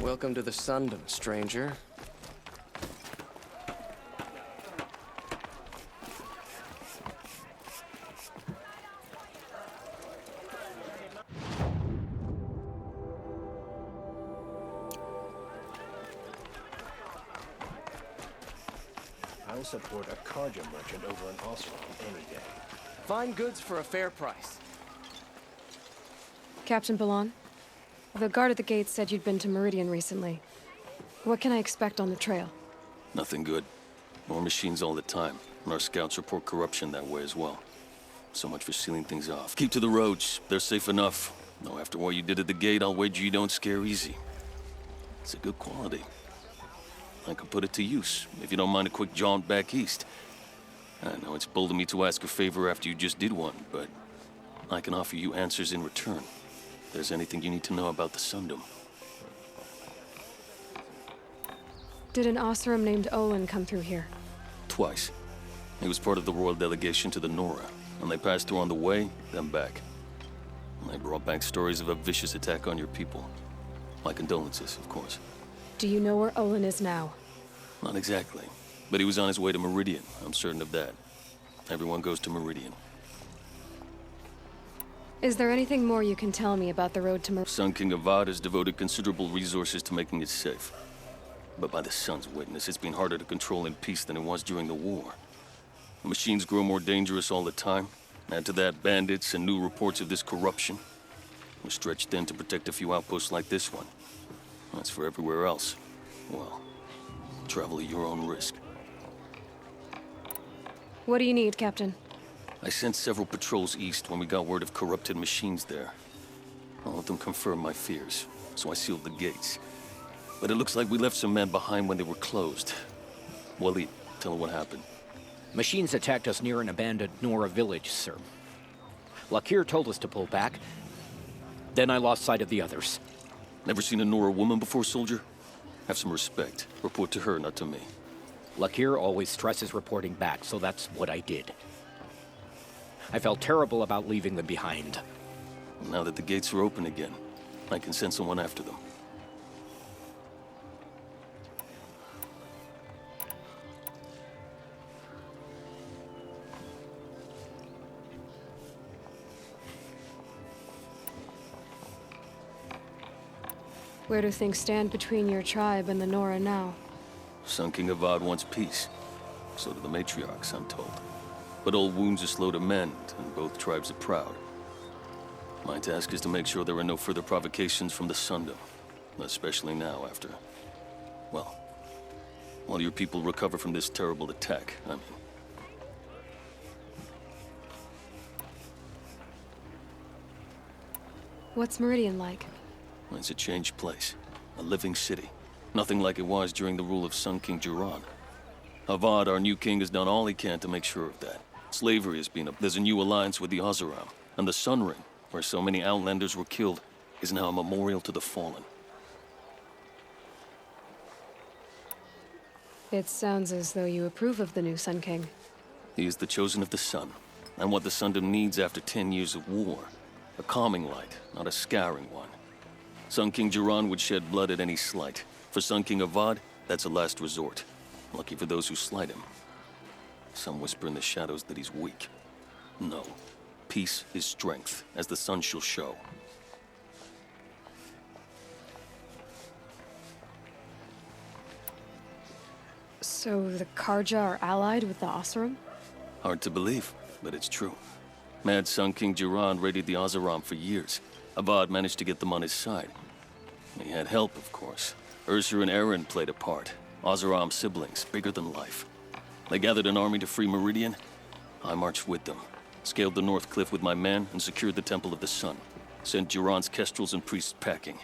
Welcome to the Sundom, stranger. I'll support a Karja merchant over an Ostrom any day. Fine goods for a fair price. Captain Ballon, the guard at the gate said you'd been to Meridian recently. What can I expect on the trail? Nothing good. More machines all the time, and our scouts report corruption that way as well. So much for sealing things off. Keep to the roads. They're safe enough. Though after what you did at the gate, I'll wager you don't scare easy. It's a good quality. I could put it to use, if you don't mind a quick jaunt back east. I know it's bold of me to ask a favor after you just did one, but I can offer you answers in return. If there's anything you need to know about the Sundom. Did an Oseram named Olin come through here? Twice. He was part of the royal delegation to the Nora, and they passed through on the way, then back. And they brought back stories of a vicious attack on your people. My condolences, of course. Do you know where Olin is now? Not exactly, but he was on his way to Meridian, I'm certain of that. Everyone goes to Meridian. Is there anything more you can tell me about the road to Meridian? Sun King Avad has devoted considerable resources to making it safe. But by the Sun's witness, it's been harder to control in peace than it was during the war. The machines grow more dangerous all the time. Add to that bandits and new reports of this corruption. We're stretched thin to protect a few outposts like this one. As for everywhere else, well, travel at your own risk. What do you need, Captain? I sent several patrols east when we got word of corrupted machines there. All of them confirmed my fears, so I sealed the gates. But it looks like we left some men behind when they were closed. Waleed, tell her what happened. Machines attacked us near an abandoned Nora village, sir. Lakir told us to pull back. Then I lost sight of the others. Never seen a Nora woman before, soldier? Have some respect. Report to her, not to me. Lakir always stresses reporting back, so that's what I did. I felt terrible about leaving them behind. Now that the gates are open again, I can send someone after them. Where do things stand between your tribe and the Nora now? Sun King Avad wants peace. So do the Matriarchs, I'm told. But old wounds are slow to mend, and both tribes are proud. My task is to make sure there are no further provocations from the Sundom. Especially now after... well, while your people recover from this terrible attack, I mean. What's Meridian like? It's a changed place. A living city. Nothing like it was during the rule of Sun King Jiran. Avad, our new king, has done all he can to make sure of that. Slavery has been there's a new alliance with the Oseram, and the Sun Ring, where so many Outlanders were killed, is now a memorial to the fallen. It sounds as though you approve of the new Sun King. He is the chosen of the Sun, and what the Sundom needs after 10 years of war. A calming light, not a scouring one. Sun King Jiran would shed blood at any slight. For Sun King Avad, that's a last resort. Lucky for those who slight him. Some whisper in the shadows that he's weak. No. Peace is strength, as the sun shall show. So the Karja are allied with the Oseram? Hard to believe, but it's true. Mad Sun King Jiran raided the Oseram for years. Avad managed to get them on his side. He had help, of course. Ursur and Eren played a part. Oseram siblings, bigger than life. They gathered an army to free Meridian. I marched with them. Scaled the North Cliff with my men and secured the Temple of the Sun. Sent Jiran's kestrels and priests packing.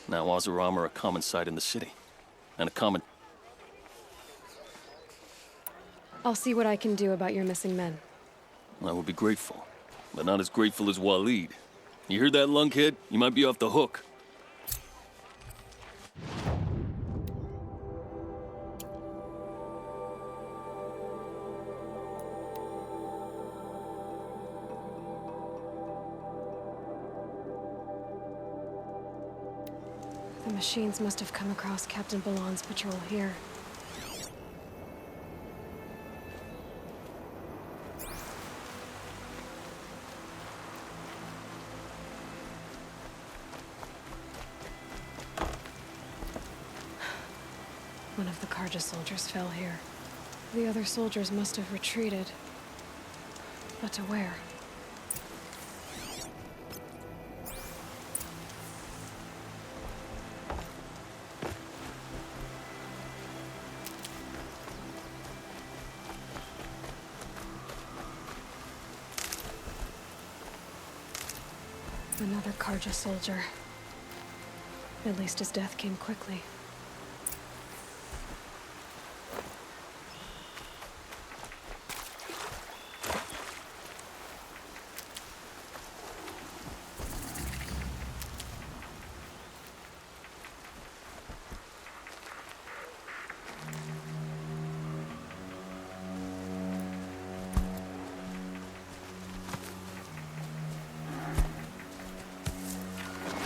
Now Oseram are a common sight in the city. And a common... I'll see what I can do about your missing men. I will be grateful. But not as grateful as Waleed. You heard that, lunkhead? You might be off the hook. The The machines must have come across Captain Balan's patrol here. One of the Karja soldiers fell here. The other soldiers must have retreated. But to where? Another Karja soldier. At least his death came quickly.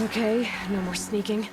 Okay, no more sneaking.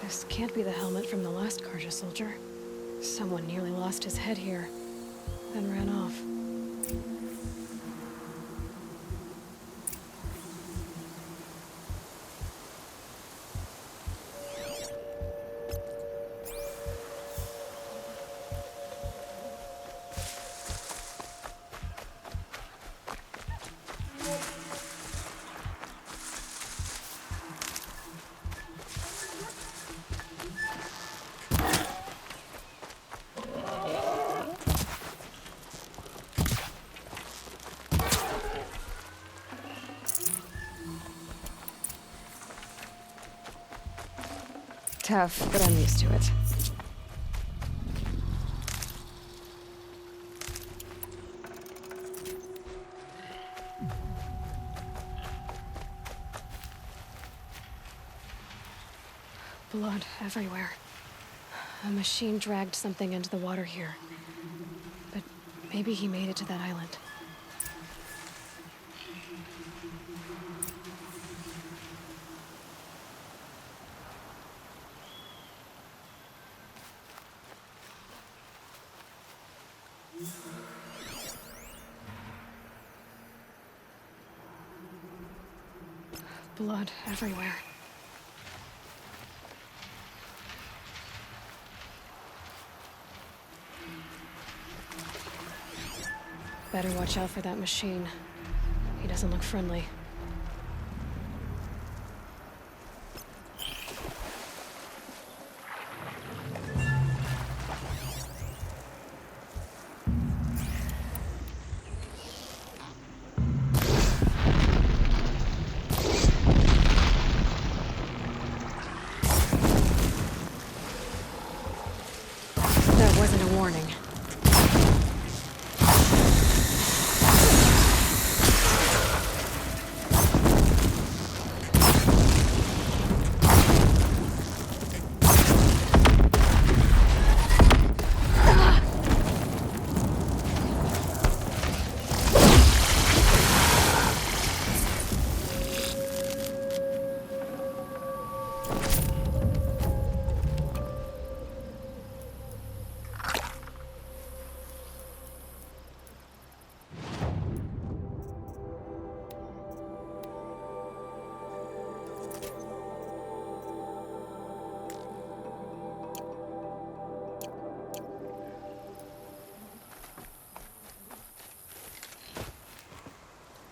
This can't be the helmet from the last Karja soldier. Someone nearly lost his head here, then ran off. Tough, but I'm used to it. Blood everywhere. A machine dragged something into the water here. But maybe he made it to that island. Blood everywhere. Better watch out for that machine. He doesn't look friendly. warning.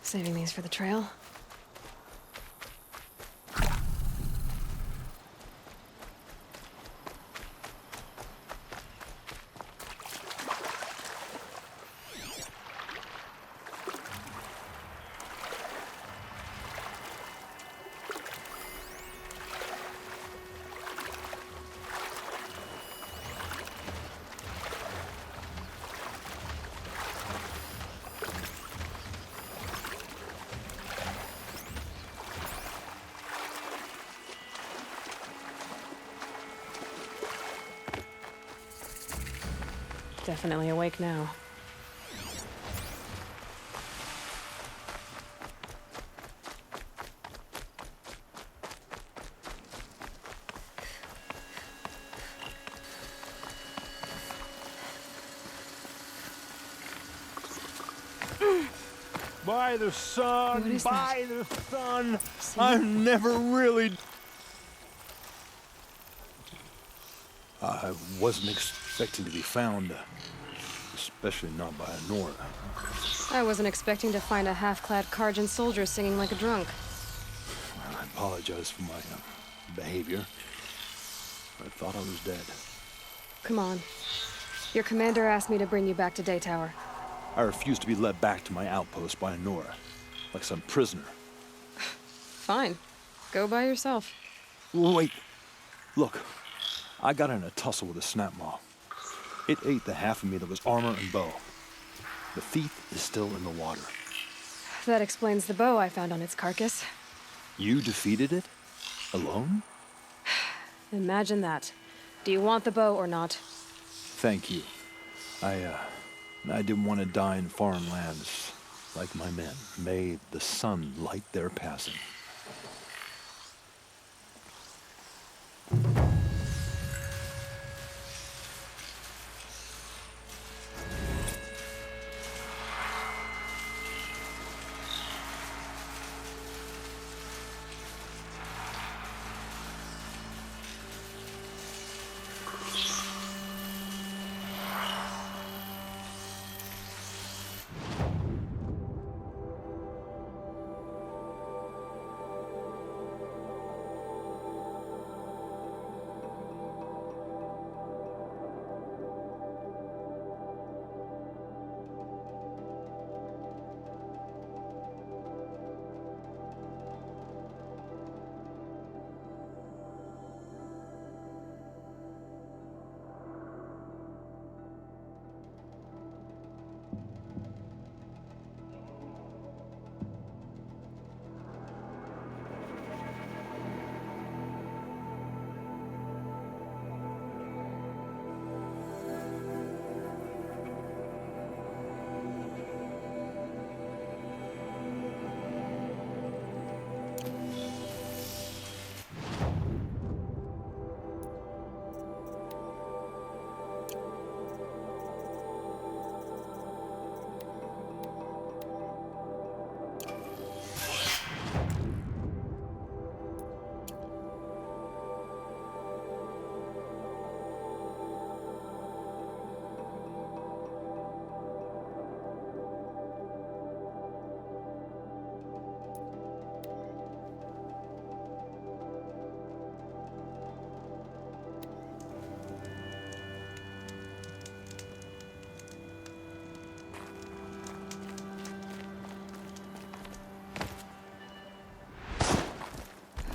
Saving these for the trail. Definitely awake now. By the sun, What is by the sun, I've never really... I wasn't expecting to be found, especially not by a Nora. I wasn't expecting to find a half-clad Karjan soldier singing like a drunk. I apologize for my behavior. I thought I was dead. Come on. Your commander asked me to bring you back to Day Tower. I refused to be led back to my outpost by a Nora, like some prisoner. Fine. Go by yourself. Wait, look. I got in a tussle with a snap maw. It ate the half of me that was armor and bow. The thief is still in the water. That explains the bow I found on its carcass. You defeated it? Alone? Imagine that. Do you want the bow or not? Thank you. I didn't want to die in foreign lands, like my men. May the sun light their passing.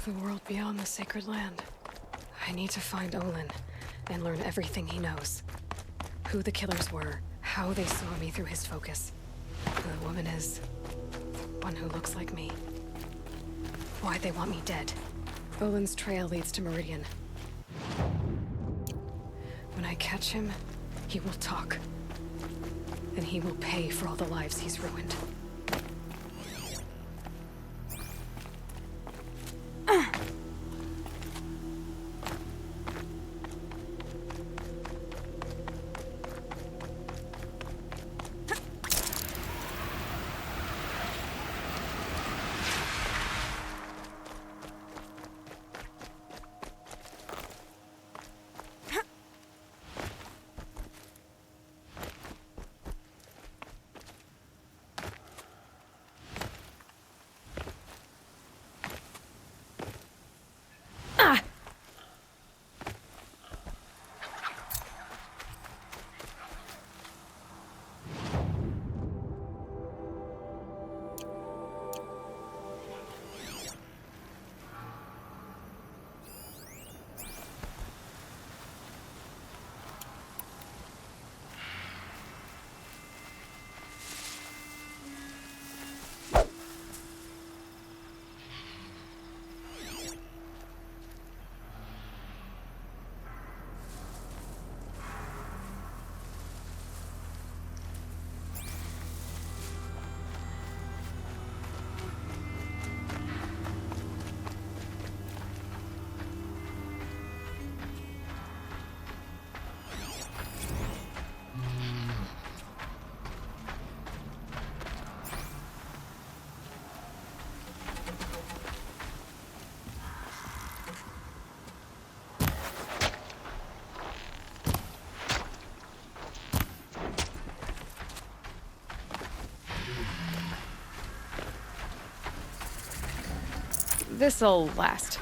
The world beyond the sacred land. I need to find Olin and learn everything he knows. who the killers were, how they saw me through his focus. Who the woman is. One who looks like me. Why they want me dead. Olin's trail leads to Meridian. When I catch him, he will talk. And he will pay for all the lives he's ruined. This'll last.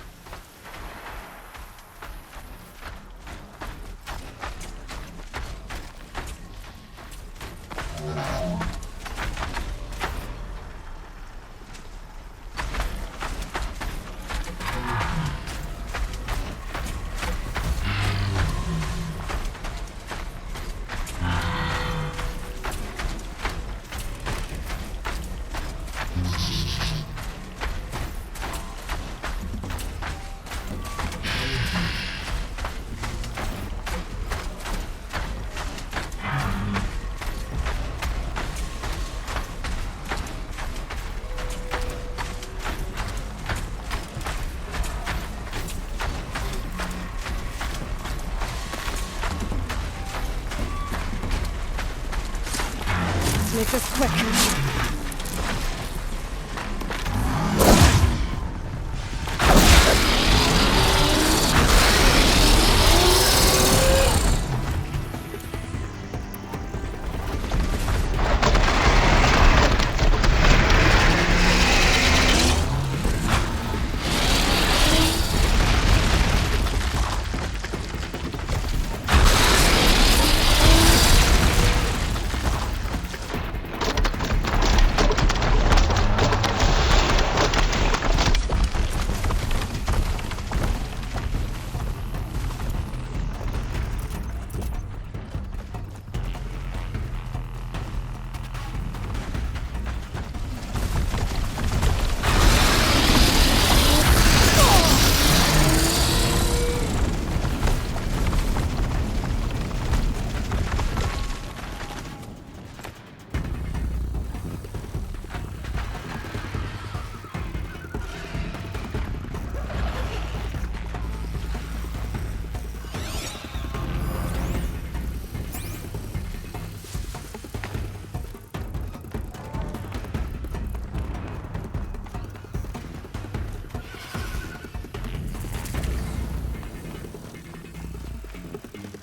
Make this quick.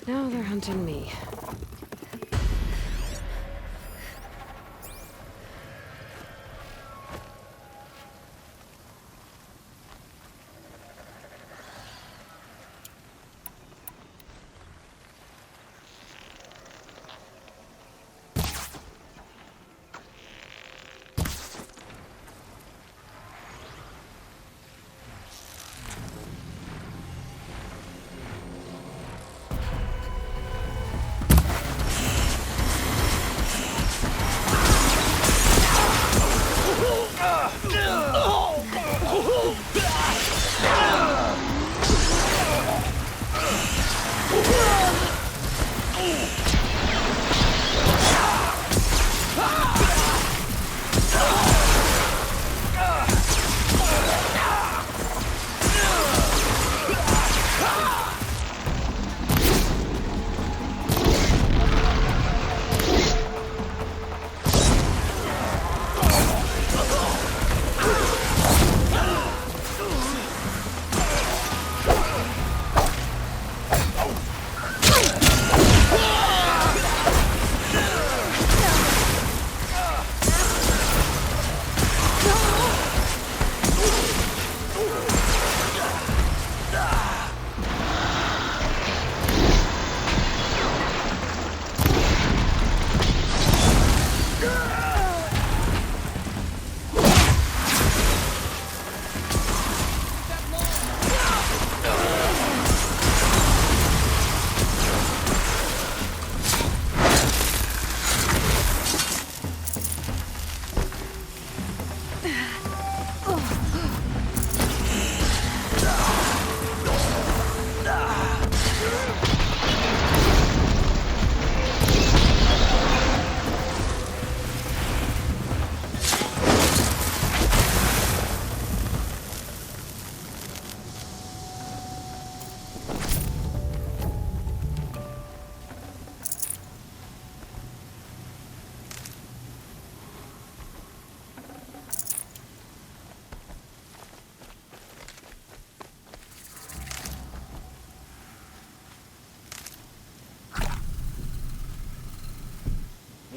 Now they're hunting me.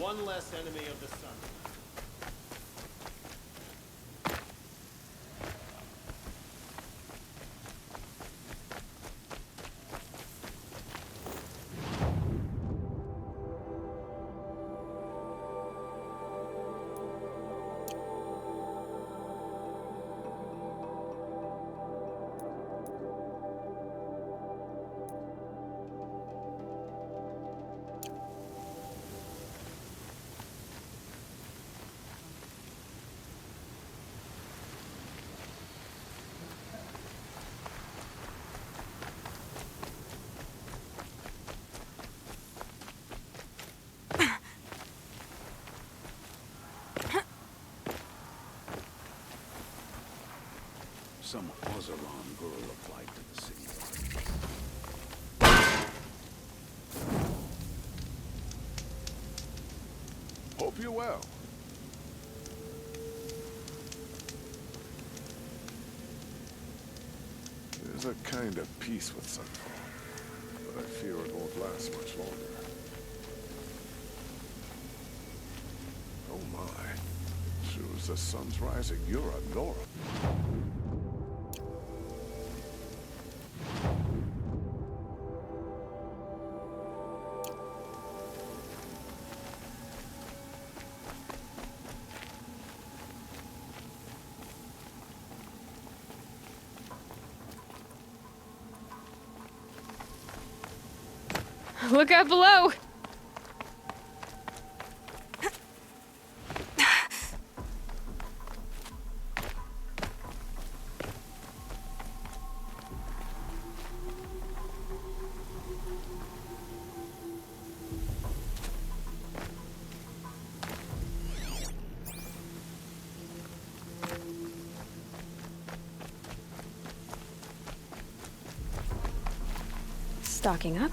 One less enemy of the sun. Some Ozeron girl applied to the city. Hope you're well. There's a kind of peace with Sunfall, but I fear it won't last much longer. Oh my. Sure as the sun's rising, you're a Nora. Look out below! Stocking up.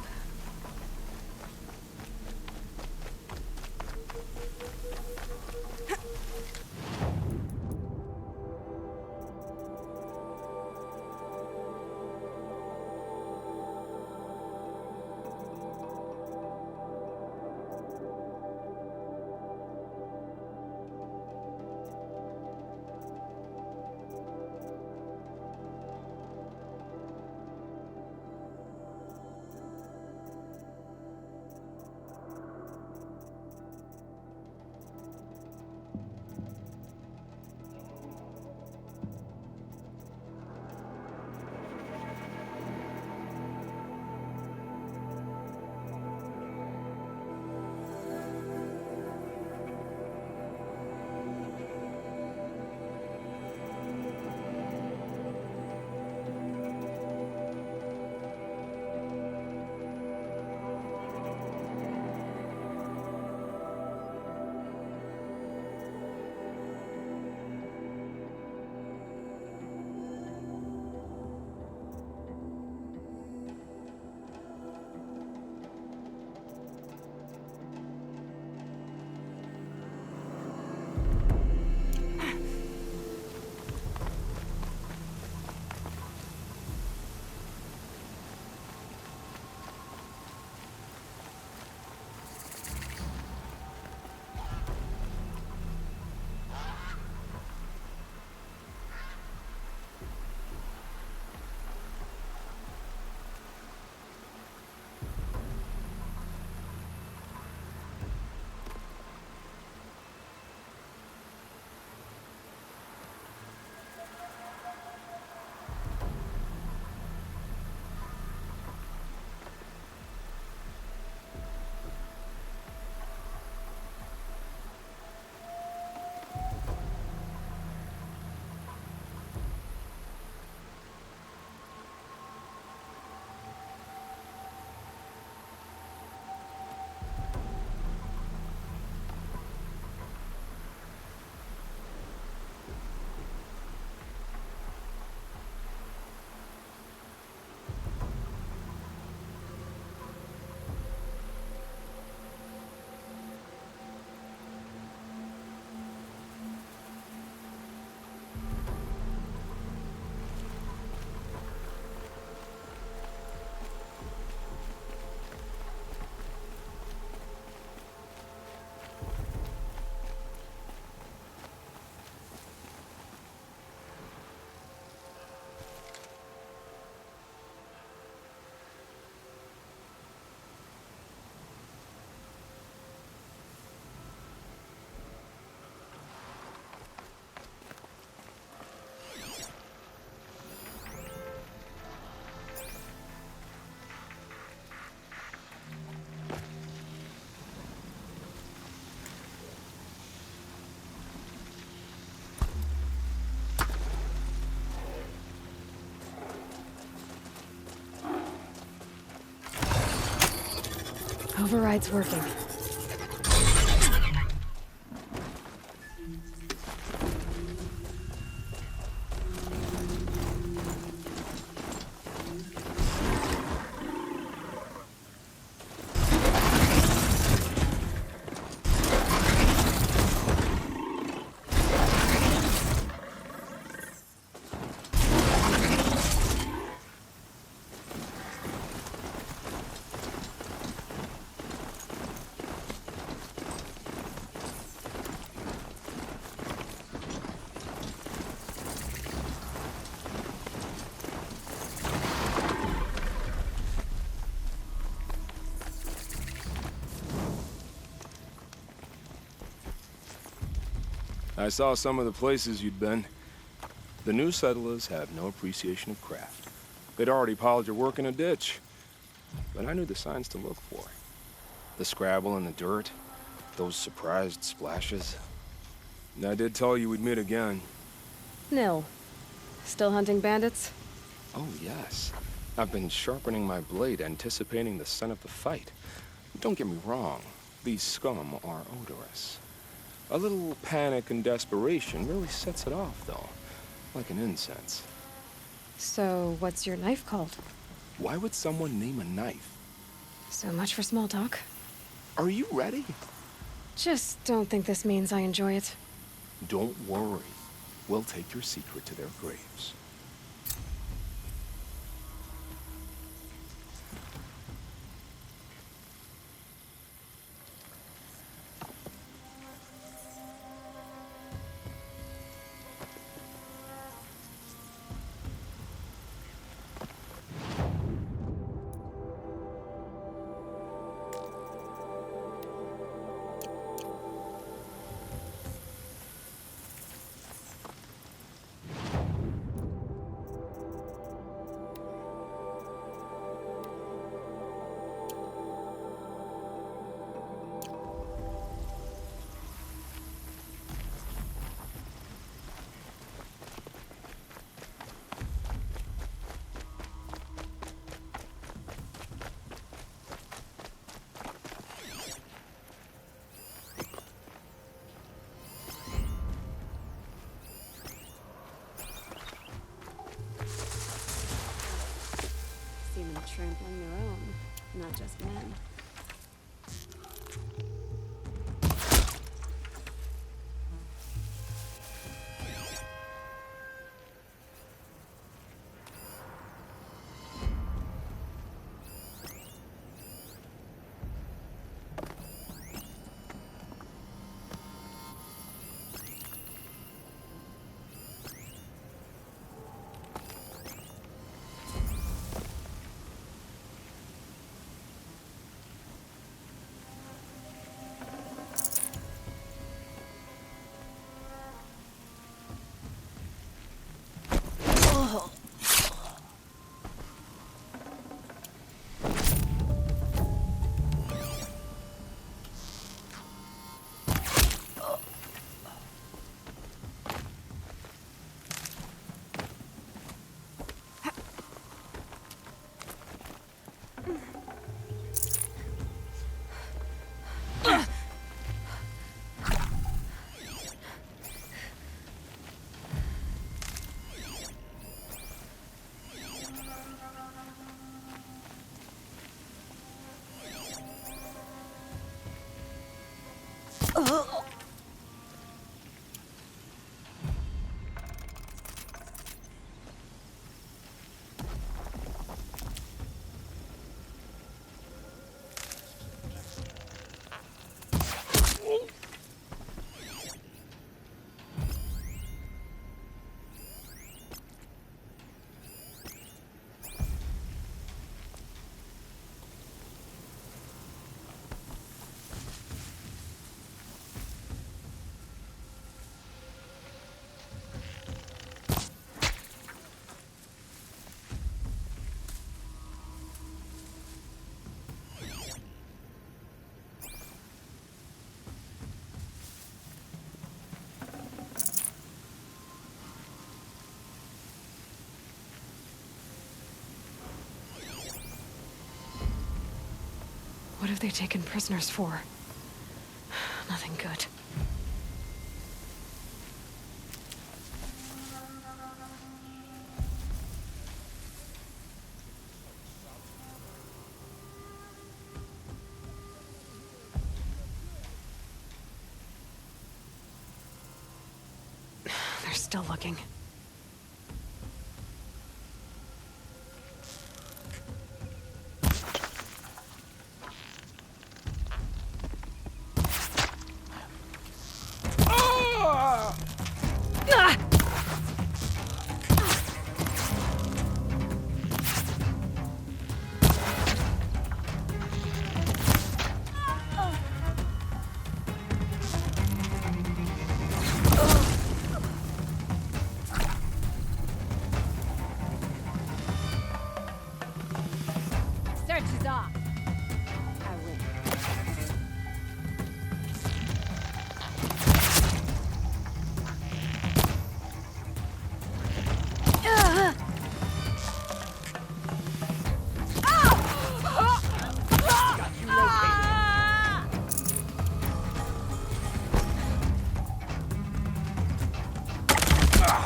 Override's working. I saw some of the places you'd been. The new settlers have no appreciation of craft. They'd already piled your work in a ditch. But I knew the signs to look for. The scrabble in the dirt, those surprised splashes. And I did tell you we'd meet again. Nil. Still hunting bandits? Oh, yes. I've been sharpening my blade, anticipating the scent of the fight. Don't get me wrong. These scum are odorous. A little panic and desperation really sets it off, though. Like an incense. So, what's your knife called? Why would someone name a knife? So much for small talk. Are you ready? Just don't think this means I enjoy it. Don't worry. We'll take your secret to their graves. Trampling their own, not just men. What have they taken prisoners for? Nothing good. They're still looking. Search is off. I win.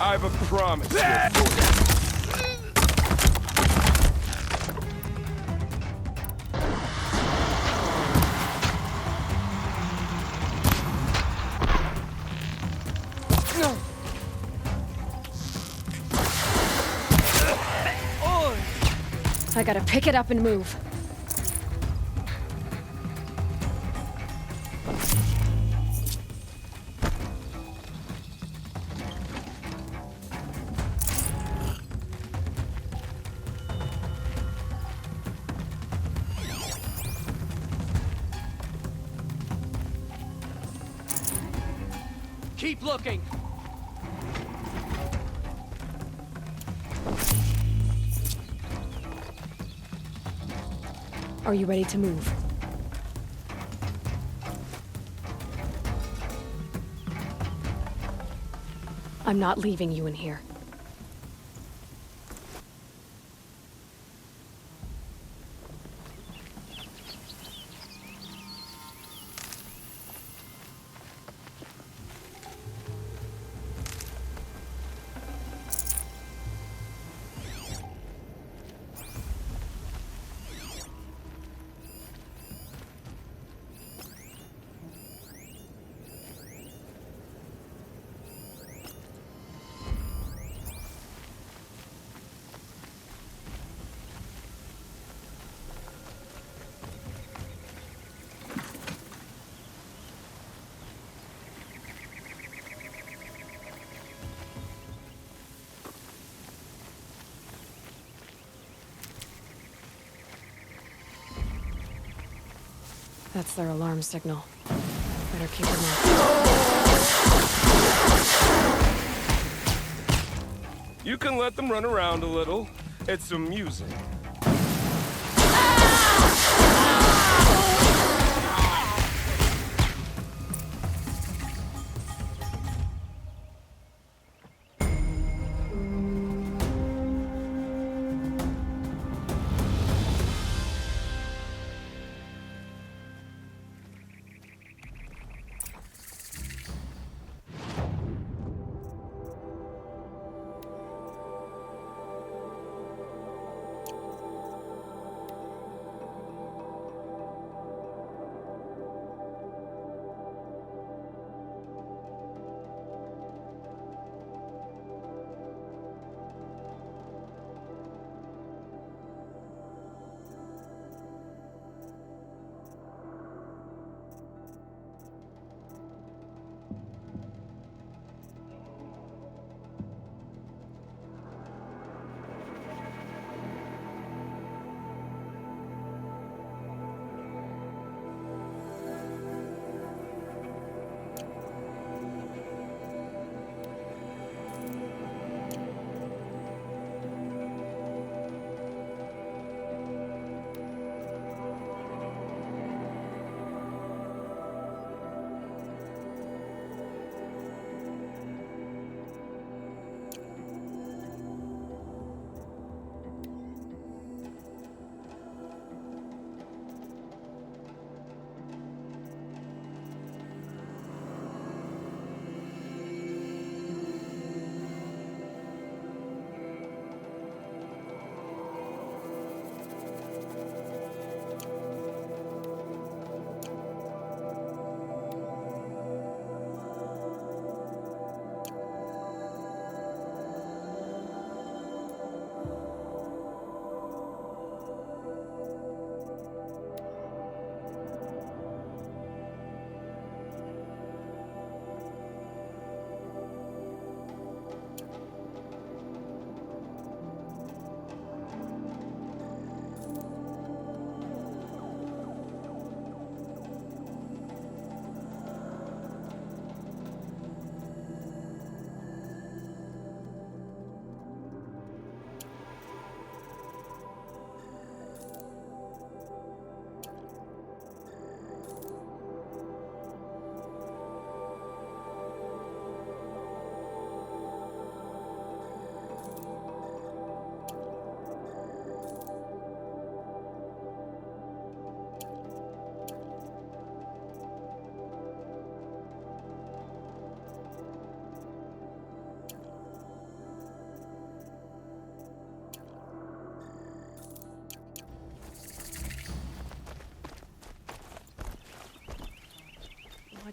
I've a promise here for you. I gotta pick it up and move. Keep looking! Are you ready to move? I'm not leaving you in here. That's their alarm signal. Better keep them up. You can let them run around a little. It's amusing.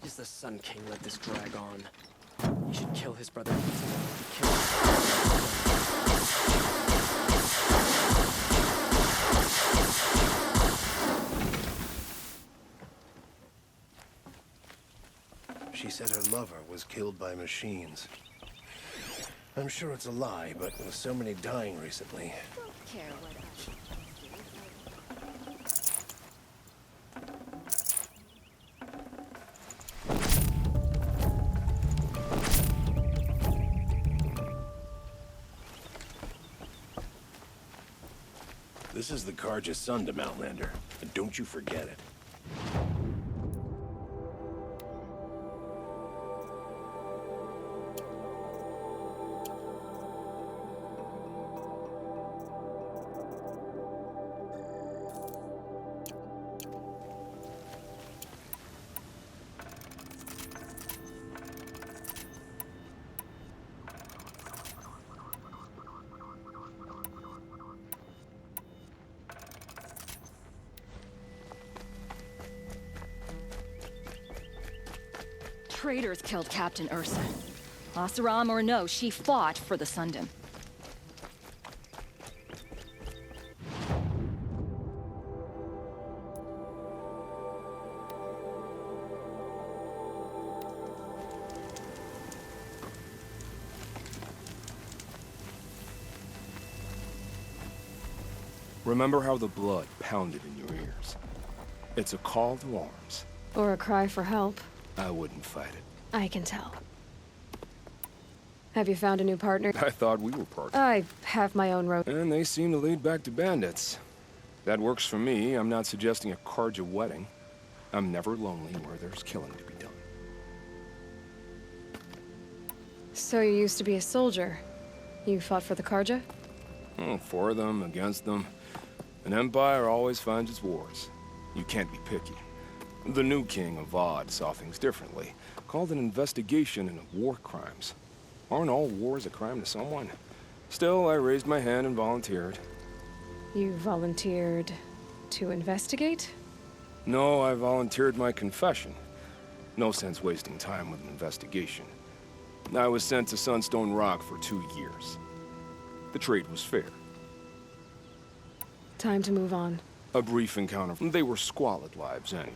does the Sun King let this drag on? He should kill his brother. Kill him. She said her lover was killed by machines. I'm sure it's a lie, but with so many dying recently. Don't care what This is the Karja Sundom, Outlander, and don't you forget it. Traitors killed Captain Ursa. Oseram or no, she fought for the Sundom. Remember how the blood pounded in your ears. It's a call to arms. Or a cry for help. I wouldn't fight it. I can tell. Have you found a new partner? I thought we were partners. I have my own road. And they seem to lead back to bandits. That works for me. I'm not suggesting a Karja wedding. I'm never lonely where there's killing to be done. So you used to be a soldier. You fought for the Karja? Oh, for them, against them. An empire always finds its wars. You can't be picky. The new king of Vod saw things differently. Called an investigation into war crimes. Aren't all wars a crime to someone? Still, I raised my hand and volunteered. You volunteered to investigate? No, I volunteered my confession. No sense wasting time with an investigation. I was sent to Sunstone Rock for 2 years. The trade was fair. Time to move on. A brief encounter. They were squalid lives anyway.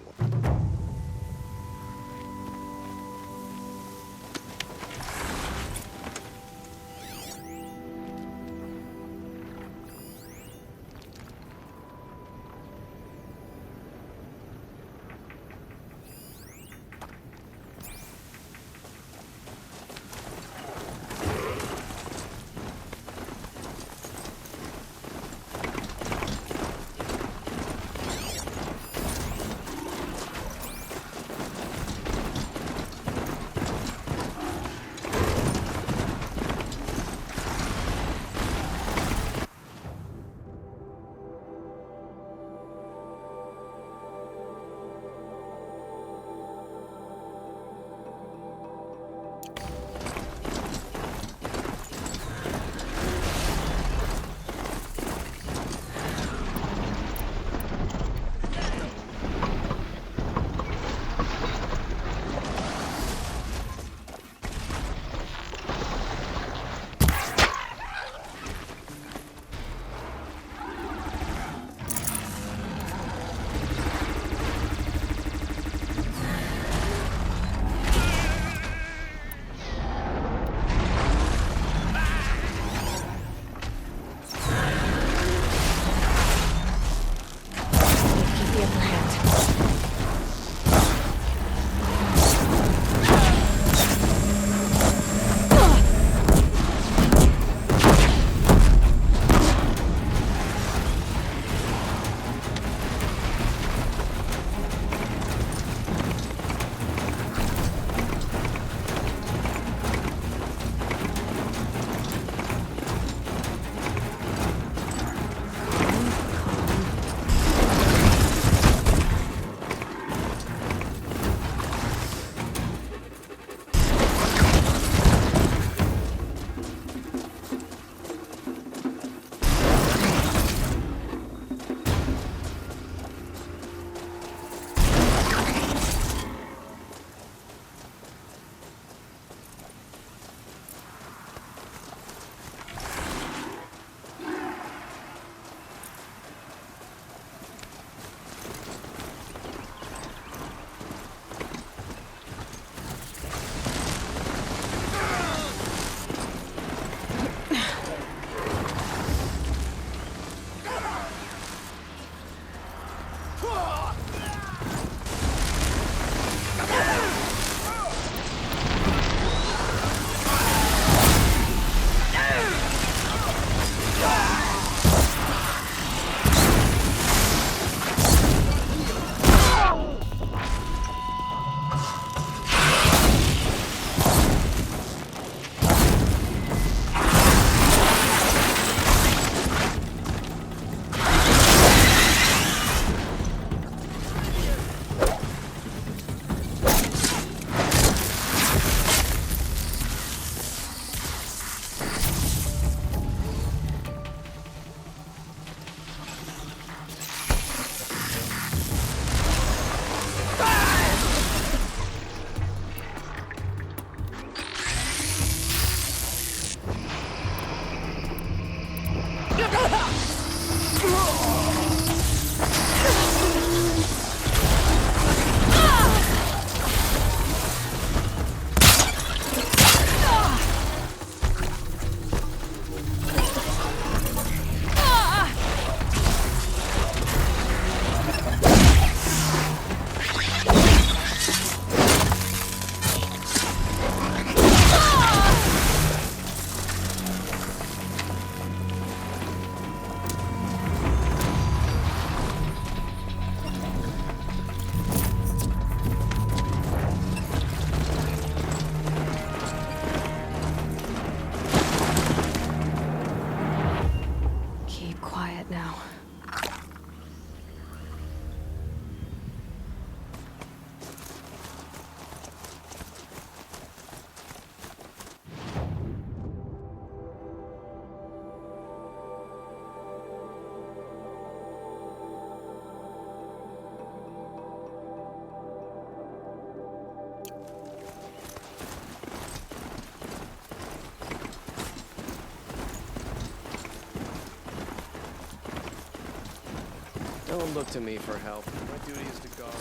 Don't look to me for help. My duty is to guard.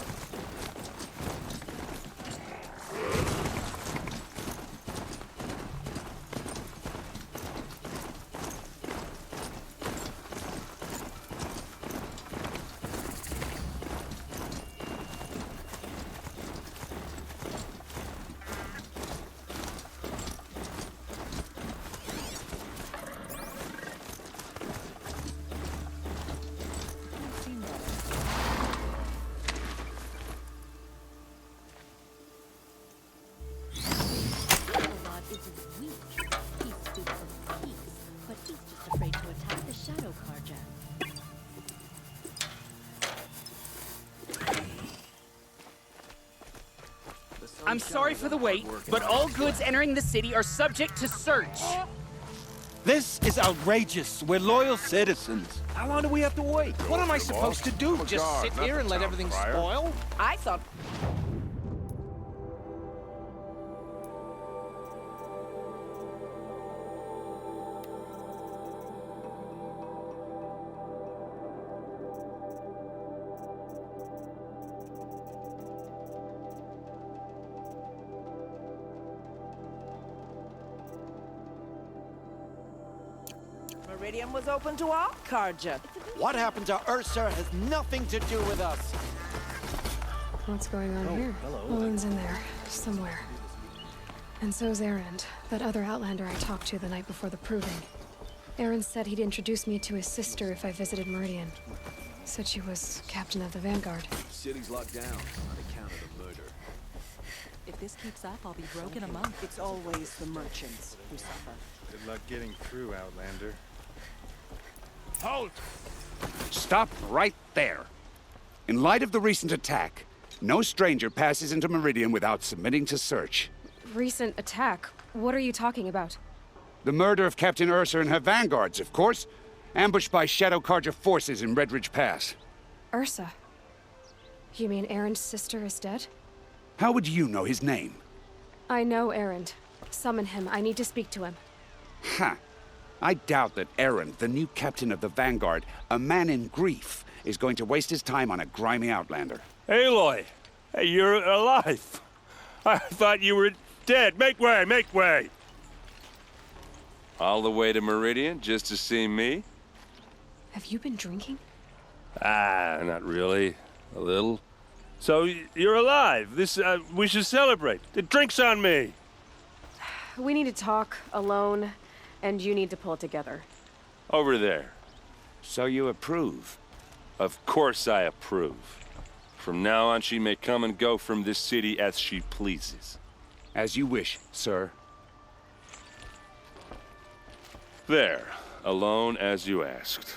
I'm sorry for the wait, but all goods entering the city are subject to search. This is outrageous. We're loyal citizens. How long do we have to wait? What am I supposed to do? Just sit here and let everything spoil? I thought... Meridian was open to all, Karja. What happened to Ursa has nothing to do with us. What's going on here? Owen's in there, somewhere. And so's Erend, that other Outlander I talked to the night before the proving. Erend said he'd introduce me to his sister if I visited Meridian. Said she was captain of the Vanguard. City's locked down on account of the murder. If this keeps up, I'll be broke in a month. It's always the merchants who suffer. Good luck getting through, Outlander. Halt! Stop right there. In light of the recent attack, no stranger passes into Meridian without submitting to search. Recent attack? What are you talking about? The murder of Captain Ursa and her vanguards, of course. Ambushed by Shadow Carja forces in Redridge Pass. Ursa? You mean Erend's sister is dead? How would you know his name? I know Erend. Summon him. I need to speak to him. Ha! I doubt that Erend, the new captain of the Vanguard, a man in grief, is going to waste his time on a grimy outlander. Aloy! Hey, you're alive! I thought you were dead. Make way, make way! All the way to Meridian just to see me? Have you been drinking? Ah, not really. A little. So, you're alive. We should celebrate. The drink's on me. We need to talk, alone, and you need to pull it together. Over there. So you approve? Of course I approve. From now on, she may come and go from this city as she pleases. As you wish, sir. There. Alone as you asked.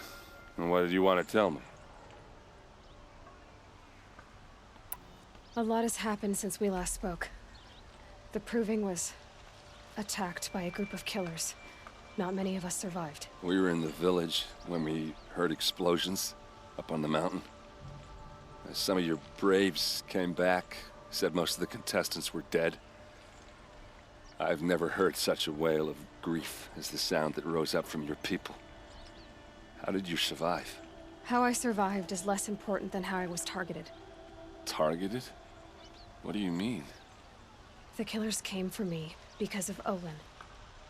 And what did you want to tell me? A lot has happened since we last spoke. The Proving was attacked by a group of killers. Not many of us survived. We were in the village when we heard explosions up on the mountain. Some of your braves came back, said most of the contestants were dead. I've never heard such a wail of grief as the sound that rose up from your people. How did you survive? How I survived is less important than how I was targeted. Targeted? What do you mean? The killers came for me because of Olin.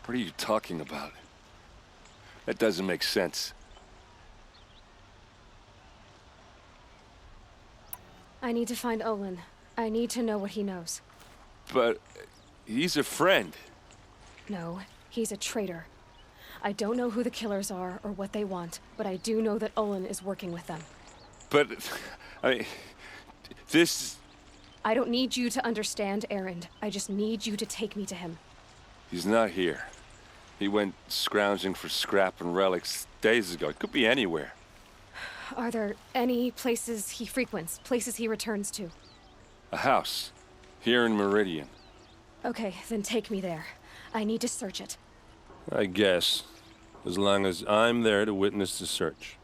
What are you talking about? That doesn't make sense. I need to find Olin. I need to know what he knows. But he's a friend. No, he's a traitor. I don't know who the killers are or what they want, but I do know that Olin is working with them. But, this... I don't need you to understand, Erend. I just need you to take me to him. He's not here. He went scrounging for scrap and relics days ago. It could be anywhere. Are there any places he frequents, places he returns to? A house. Here in Meridian. Okay, then take me there. I need to search it. I guess. As long as I'm there to witness the search.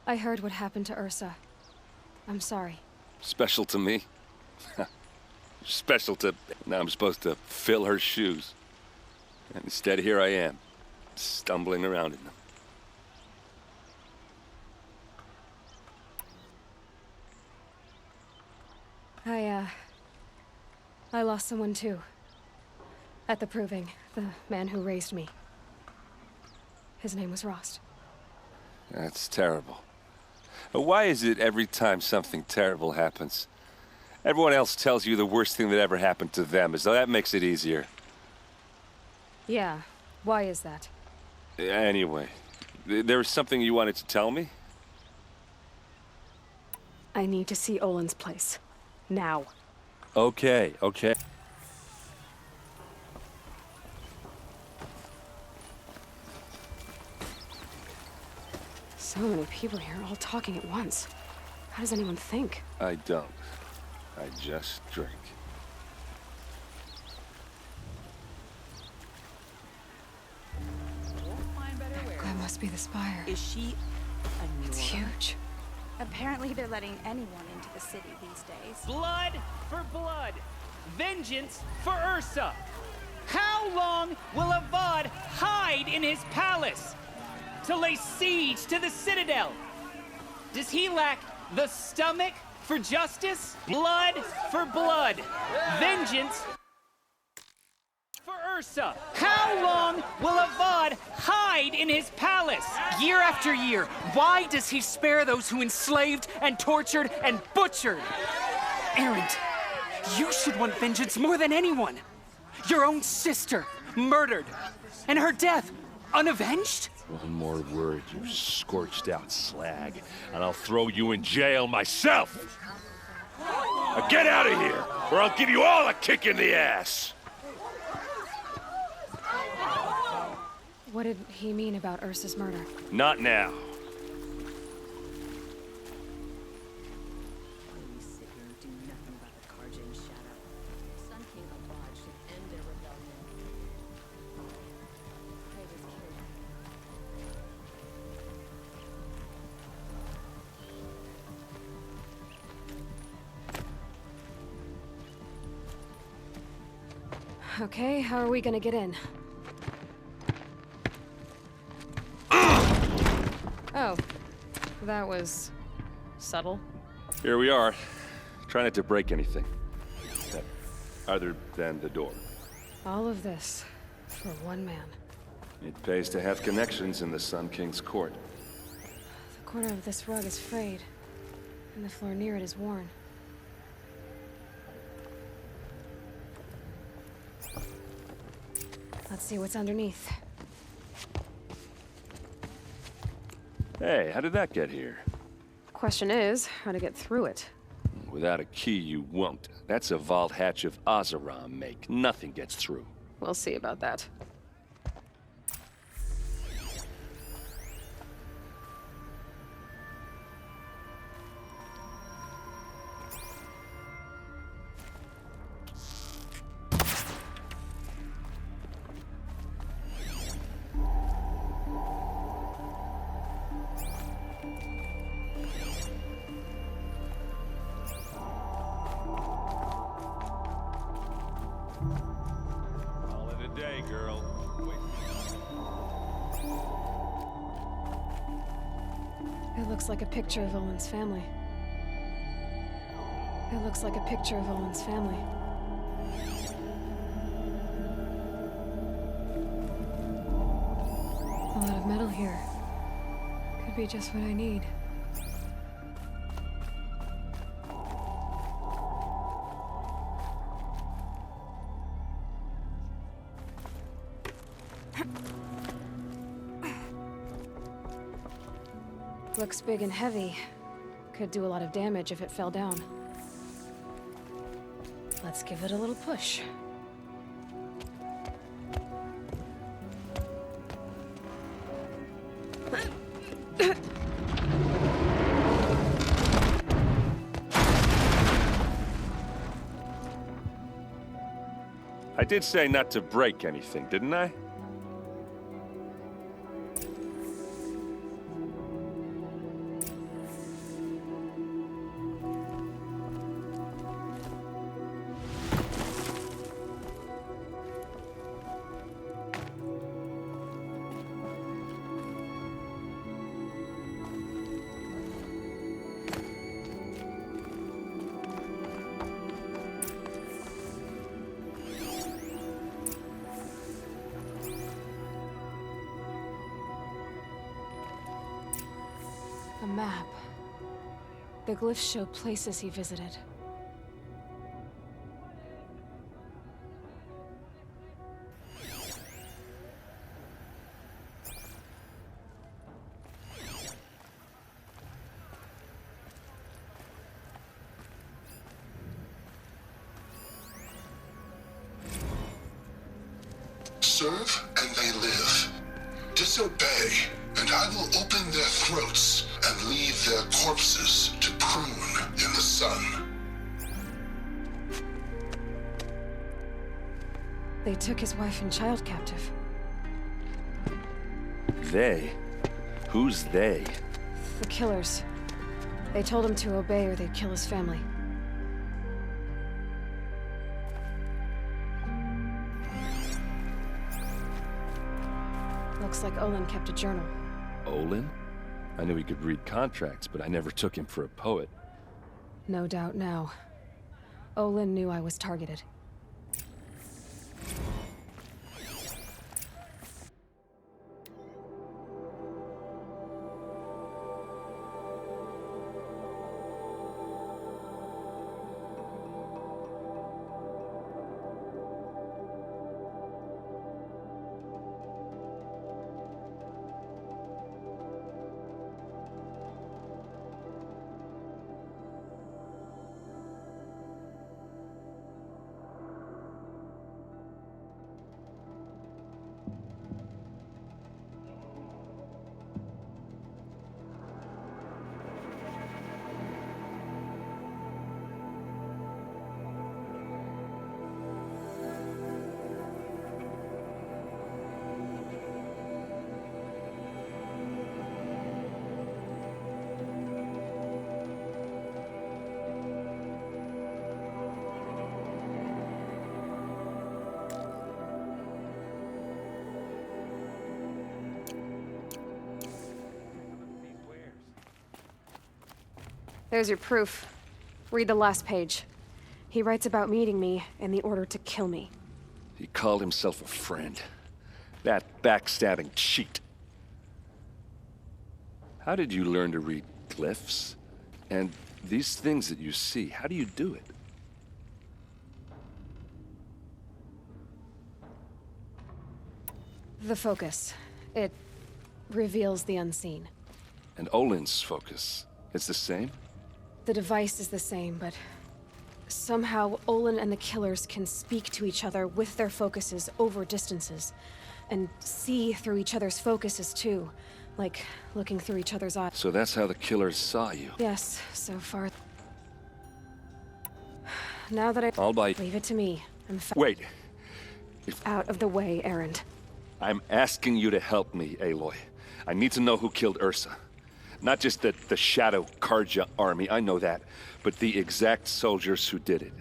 I heard what happened to Ursa. I'm sorry. Special to me? Special to... Now I'm supposed to fill her shoes. And instead, here I am, stumbling around in them. I lost someone too. At the proving, the man who raised me. His name was Rost. That's terrible. But why is it every time something terrible happens, everyone else tells you the worst thing that ever happened to them, as though that makes it easier? Yeah, why is that? Anyway, there was something you wanted to tell me? I need to see Olin's place. Now. Okay, okay. So many people here, all talking at once. How does anyone think? I don't. I just drink. That must be the spire. Is she a Nora? It's huge. Apparently they're letting anyone into the city these days. Blood for blood. Vengeance for Ursa. How long will Avad hide in his palace to lay siege to the citadel? Does he lack the stomach for justice? Blood for blood. Vengeance for Ursa. How long will Avad hide in his palace? Year after year, why does he spare those who enslaved and tortured and butchered? Erend, you should want vengeance more than anyone. Your own sister, murdered, and her death, unavenged? One more word, you scorched-out slag, and I'll throw you in jail myself! Now get out of here, or I'll give you all a kick in the ass! What did he mean about Ursa's murder? Not now. Okay, how are we gonna get in? Oh, that was subtle. Here we are. Try not to break anything. Other than the door. All of this for one man. It pays to have connections in the Sun King's court. The corner of this rug is frayed, and the floor near it is worn. Let's see what's underneath. Hey, how did that get here? Question is, how to get through it. Without a key, you won't. That's a vault hatch of Ozaram make. Nothing gets through. We'll see about that. It looks like a picture of Olin's family. It looks like a picture of Olin's family. A lot of metal here. Could be just what I need. Looks big and heavy. Could do a lot of damage if it fell down. Let's give it a little push. I did say not to break anything, didn't I? The glyphs show places he visited. Serve and they live. Disobey, and I will open their throats and leave their corpses to prune in the sun. They took his wife and child captive. They? Who's they? The killers. They told him to obey or they'd kill his family. Looks like Olin kept a journal. Olin? I knew he could read contracts, but I never took him for a poet. No doubt now. Olin knew I was targeted. There's your proof. Read the last page. He writes about meeting me in the order to kill me. He called himself a friend. That backstabbing cheat. How did you learn to read glyphs? And these things that you see, how do you do it? The focus. It reveals the unseen. And Olin's focus, it's the same? The device is the same, but somehow Olin and the killers can speak to each other with their focuses over distances, and see through each other's focuses too, like looking through each other's eyes. So that's how the killers saw you? Yes, so far. Now that I'll bite. Leave it to me. Wait. Out of the way, errand. I'm asking you to help me, Aloy. I need to know who killed Ursa. Not just the Shadow Karja army, I know that, but the exact soldiers who did it.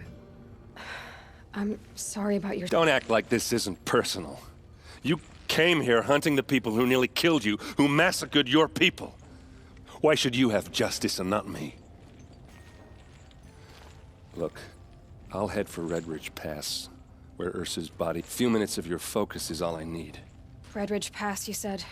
I'm sorry about your... Don't act like this isn't personal. You came here hunting the people who nearly killed you, who massacred your people. Why should you have justice and not me? Look, I'll head for Red Ridge Pass, where Ursa's body... A few minutes of your focus is all I need. Red Ridge Pass, you said?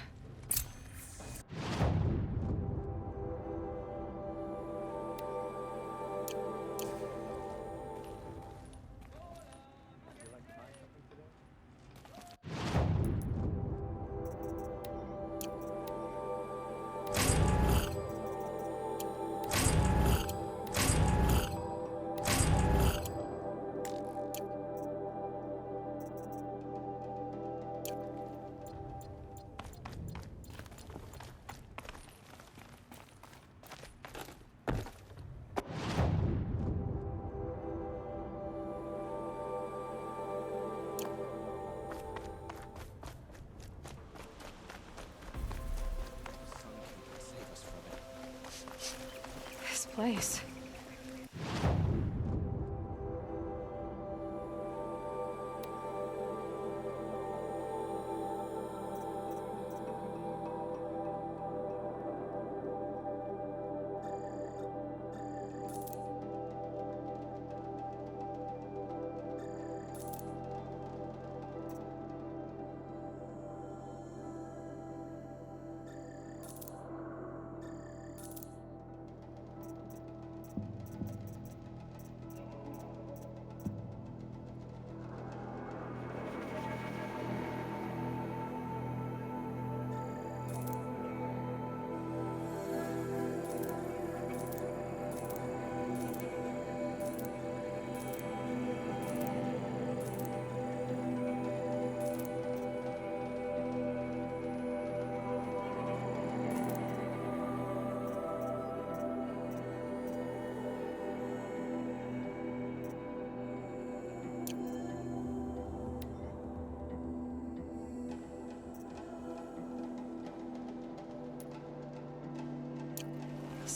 Place.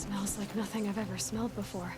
Smells like nothing I've ever smelled before.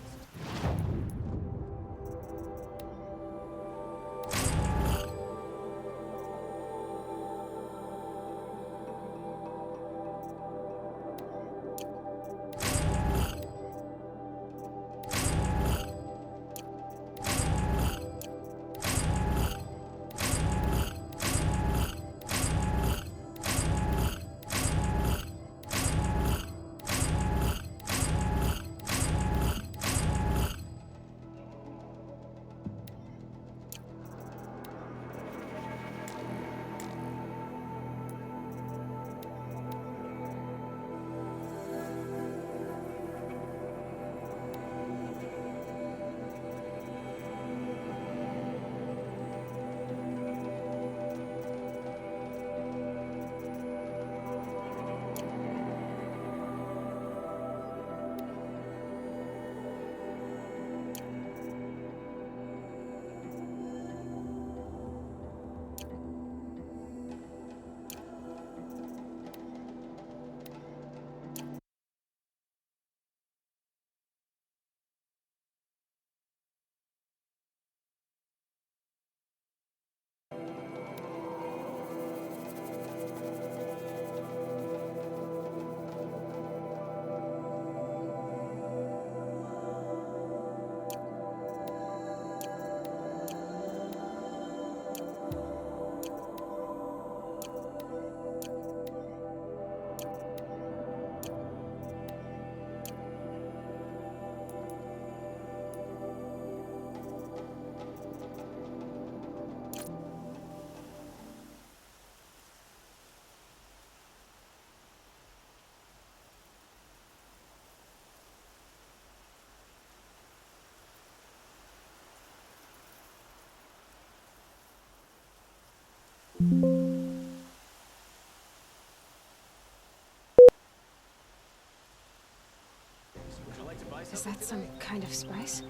Is that some kind of spice?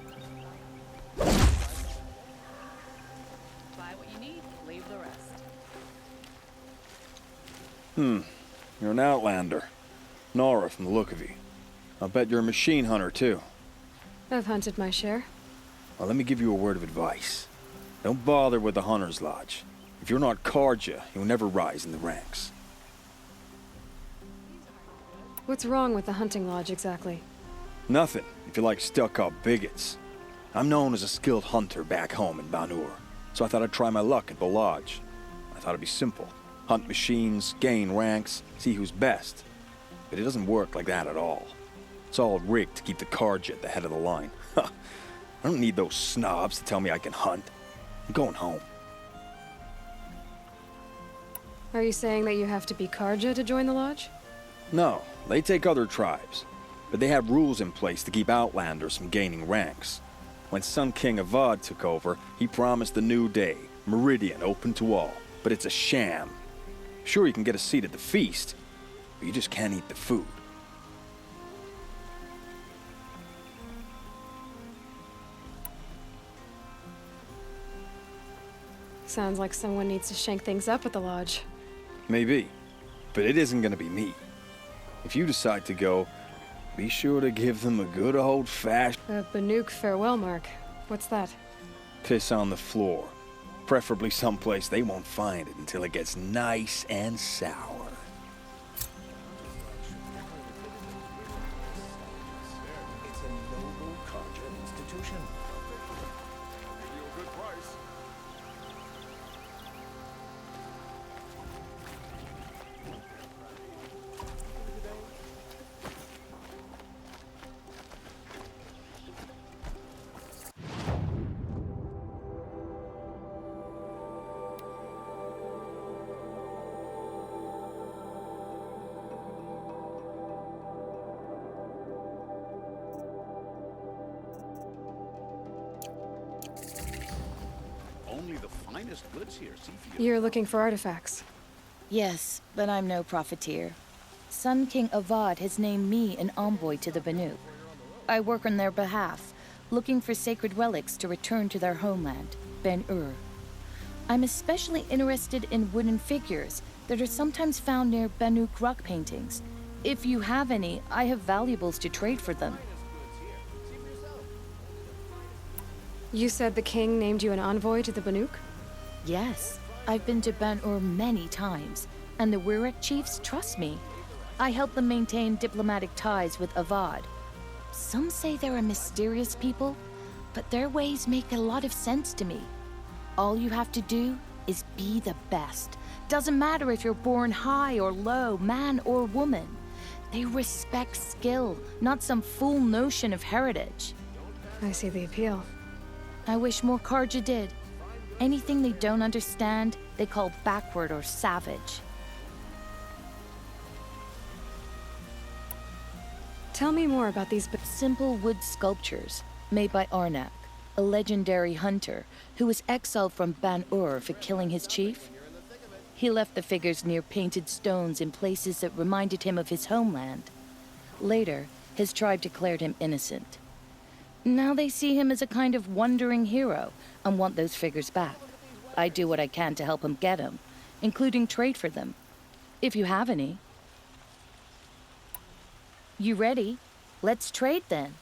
Buy what you need, leave the rest. You're an outlander. Nora from the look of you. I'll bet you're a machine hunter, too. I've hunted my share. Well, let me give you a word of advice. Don't bother with the Hunter's Lodge. If you're not Karja, you'll never rise in the ranks. What's wrong with the hunting lodge, exactly? Nothing, if you like stuck-up bigots. I'm known as a skilled hunter back home in Banur, so I thought I'd try my luck at the lodge. I thought it'd be simple. Hunt machines, gain ranks, see who's best. But it doesn't work like that at all. It's all rigged to keep the Karja at the head of the line. I don't need those snobs to tell me I can hunt. I'm going home. Are you saying that you have to be Karja to join the lodge? No, they take other tribes. But they have rules in place to keep outlanders from gaining ranks. When Sun King Avad took over, he promised a new day, Meridian open to all. But it's a sham. Sure, you can get a seat at the feast, but you just can't eat the food. Sounds like someone needs to shake things up at the lodge. Maybe, but it isn't gonna be me. If you decide to go, be sure to give them a good old-fashioned... A Banuk farewell mark. What's that? Piss on the floor. Preferably someplace they won't find it until it gets nice and sour. It's a noble Karja institution. Give you a good price. Only the finest goods here. See for You're looking for artifacts. Yes, but I'm no profiteer. Sun King Avad has named me an envoy to the Banuk. I work on their behalf, looking for sacred relics to return to their homeland, Ben-Ur. I'm especially interested in wooden figures that are sometimes found near Banuk rock paintings. If you have any, I have valuables to trade for them. You said the king named you an envoy to the Banuk? Yes. I've been to Ban-Ur many times, and the Wirek chiefs trust me. I help them maintain diplomatic ties with Avad. Some say they're a mysterious people, but their ways make a lot of sense to me. All you have to do is be the best. Doesn't matter if you're born high or low, man or woman. They respect skill, not some fool notion of heritage. I see the appeal. I wish more Karja did. Anything they don't understand, they call backward or savage. Tell me more about these simple wood sculptures made by Arnak, a legendary hunter who was exiled from Ban-Ur for killing his chief. He left the figures near painted stones in places that reminded him of his homeland. Later, his tribe declared him innocent. Now they see him as a kind of wandering hero and want those figures back. I do what I can to help him get them, including trade for them, if you have any. You ready? Let's trade then.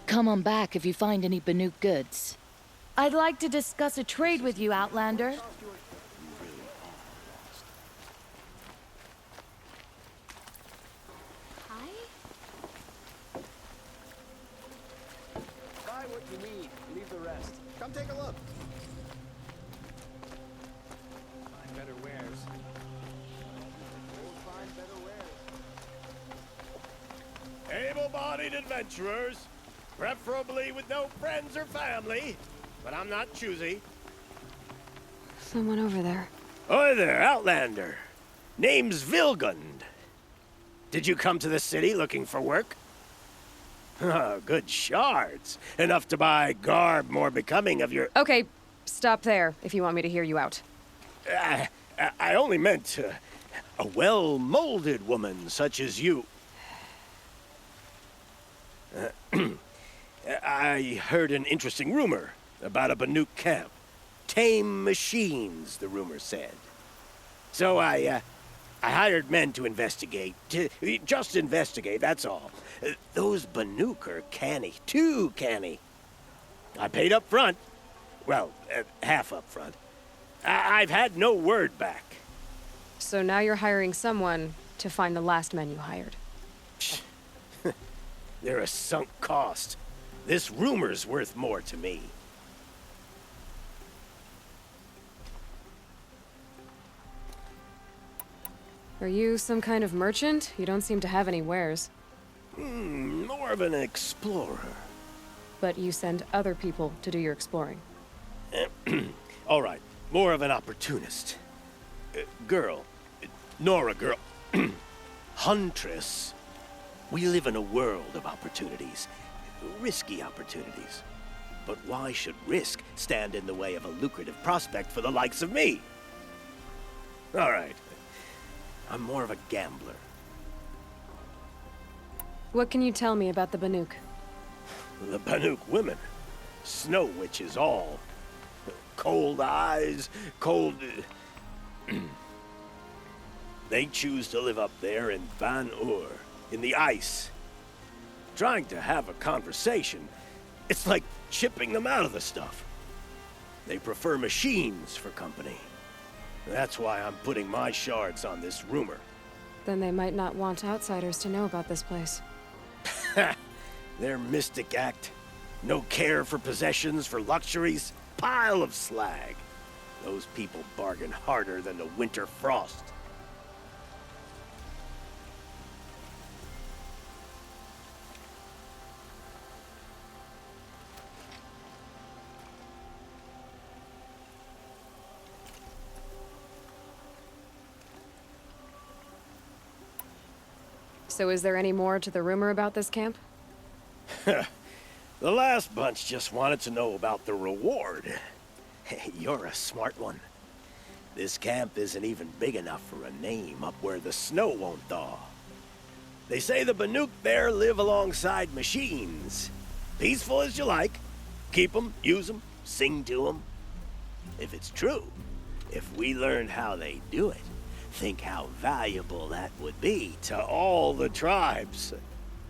Come on back if you find any Banuk goods. I'd like to discuss a trade with you, Outlander. Hi? Buy what you need, leave the rest. Come take a look. Find better wares. Find better wares. Able-bodied adventurers, preferably with no friends or family, but I'm not choosy. Someone over there. Hi there, Outlander. Name's Vilgund. Did you come to the city looking for work? Oh, good shards. Enough to buy garb more becoming of your... Okay, stop there if you want me to hear you out. I only meant a well-molded woman such as you. I heard an interesting rumor about a Banuk camp. Tame machines, the rumor said. So I hired men to investigate. Just investigate, that's all. Those Banuk are canny, too canny. I paid up front. Well, half up front. I've had no word back. So now you're hiring someone to find the last men you hired. They're a sunk cost. This rumor's worth more to me. Are you some kind of merchant? You don't seem to have any wares. More of an explorer. But you send other people to do your exploring. All right, more of an opportunist. Girl. Nora girl. Huntress. We live in a world of opportunities. Risky opportunities. But why should risk stand in the way of a lucrative prospect for the likes of me? All right. I'm more of a gambler. What can you tell me about the Banuk? The Banuk women. Snow witches all. Cold eyes, cold... They choose to live up there in Ban-Ur, in the ice. Trying to have a conversation, it's like chipping them out of the stuff. They prefer machines for company. That's why I'm putting my shards on this rumor. Then they might not want outsiders to know about this place. Their mystic act. No care for possessions, for luxuries. Pile of slag. Those people bargain harder than the winter frost. So is there any more to the rumor about this camp? The last bunch just wanted to know about the reward. You're a smart one. This camp isn't even big enough for a name up where the snow won't thaw. They say the Banuk there live alongside machines. Peaceful as you like. Keep them, use them, sing to them. If it's true, if we learned how they do it, think how valuable that would be to all the tribes.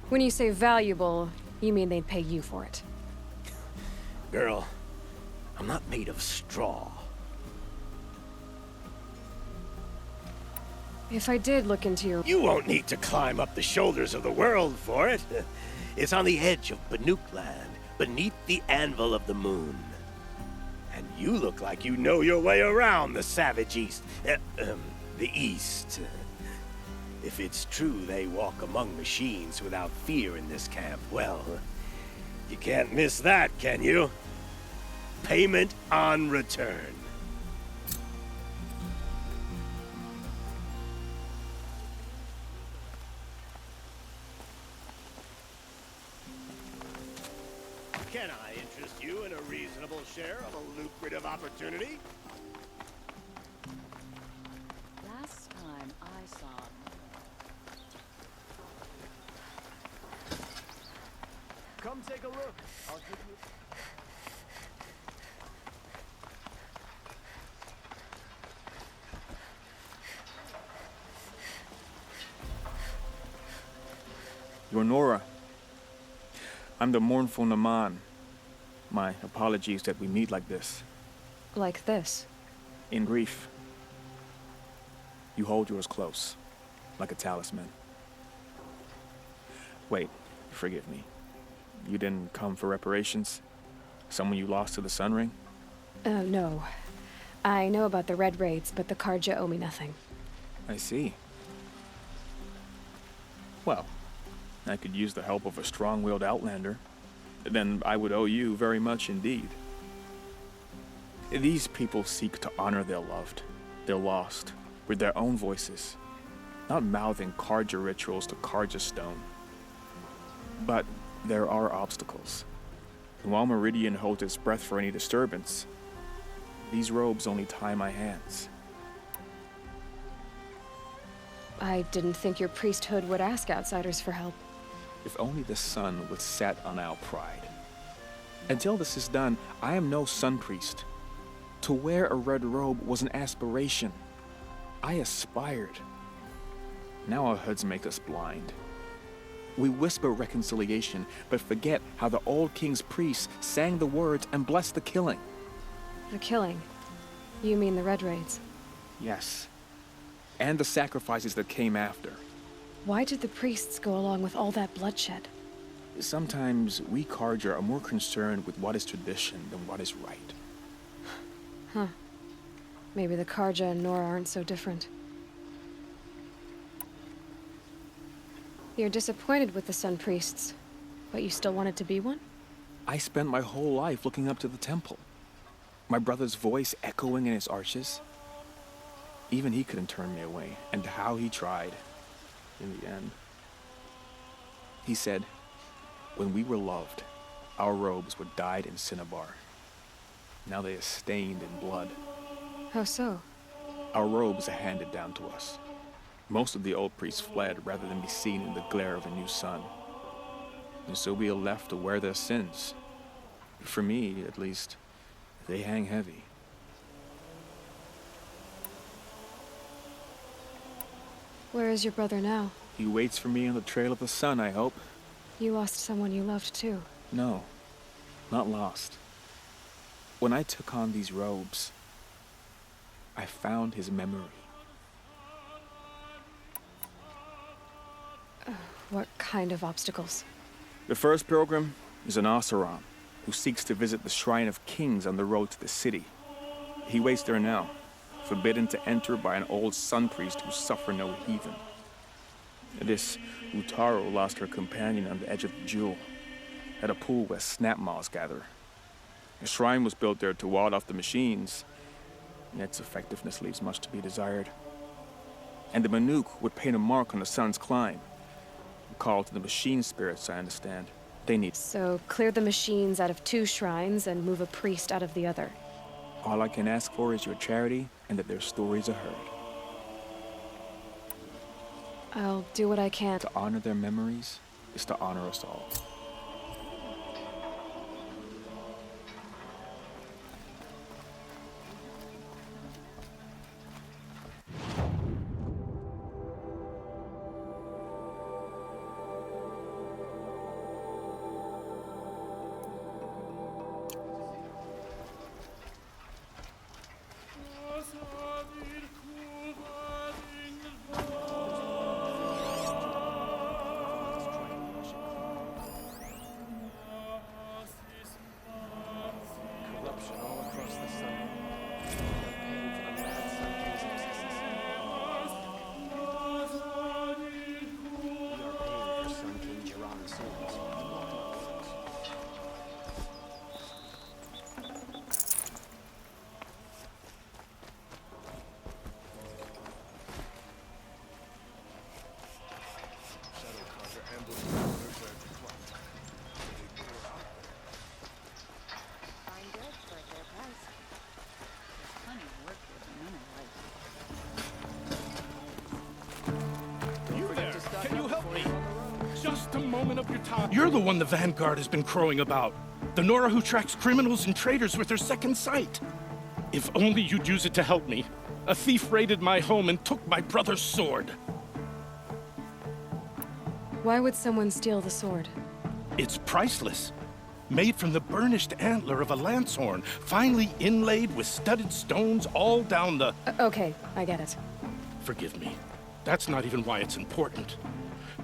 When you say valuable, you mean they'd pay you for it. Girl, I'm not made of straw. If I did look into your... You won't need to climb up the shoulders of the world for it. It's on the edge of Banuk land, beneath the anvil of the moon. And you look like you know your way around the savage east. The east. If it's true they walk among machines without fear in this camp, well, you can't miss that, can you? Payment on return. Can I interest you in a reasonable share of a lucrative opportunity? Last time I saw him. Come take a look. I'll give you... You're Nora. I'm the mournful Naman. My apologies that we meet like this. Like this? In grief. You hold yours close, like a talisman. Wait, forgive me. You didn't come for reparations? Someone you lost to the Sun Ring? No. I know about the Red Raids, but the Karja owe me nothing. I see. Well, I could use the help of a strong-willed outlander. Then I would owe you very much indeed. These people seek to honor their loved, their lost, with their own voices, not mouthing Karja rituals to Karja stone. But there are obstacles. And while Meridian holds its breath for any disturbance, these robes only tie my hands. I didn't think your priesthood would ask outsiders for help. If only the sun would set on our pride. Until this is done, I am no sun priest. To wear a red robe was an aspiration. I aspired. Now our hoods make us blind. We whisper reconciliation, but forget how the old king's priests sang the words and blessed the killing. The killing? You mean the Red Raids? Yes. And the sacrifices that came after. Why did the priests go along with all that bloodshed? Sometimes we Karja are more concerned with what is tradition than what is right. Huh. Maybe the Karja and Nora aren't so different. You're disappointed with the Sun Priests, but you still wanted to be one? I spent my whole life looking up to the temple. My brother's voice echoing in its arches. Even he couldn't turn me away, and how he tried. In the end, he said, when we were loved, our robes were dyed in cinnabar. Now they are stained in blood. How so? Our robes are handed down to us. Most of the old priests fled rather than be seen in the glare of a new sun. And so we are left to wear their sins. For me, at least, they hang heavy. Where is your brother now? He waits for me on the trail of the sun, I hope. You lost someone you loved too. No, not lost. When I took on these robes, I found his memory. What kind of obstacles? The first pilgrim is an Oseram who seeks to visit the Shrine of Kings on the road to the city. He waits there now, forbidden to enter by an old sun priest who suffer no heathen. This Utaro lost her companion on the edge of the jewel, at a pool where snap moths gather. A shrine was built there to ward off the machines, and its effectiveness leaves much to be desired. And the Banuk would paint a mark on the sun's climb. A call to the machine spirits, I understand. They need... So, clear the machines out of two shrines and move a priest out of the other. All I can ask for is your charity and that their stories are heard. I'll do what I can. To honor their memories is to honor us all. Corruption all across the sun. Paying for the mad Sun King's excesses. We are paying for Sun King Jiran's sins. You there! Can you help me? Just a moment of your time. You're the one the Vanguard has been crowing about. The Nora who tracks criminals and traitors with her second sight. If only you'd use it to help me. A thief raided my home and took my brother's sword. Why would someone steal the sword? It's priceless. Made from the burnished antler of a lancehorn, finely inlaid with studded stones all down the... Okay, I get it. Forgive me. That's not even why it's important.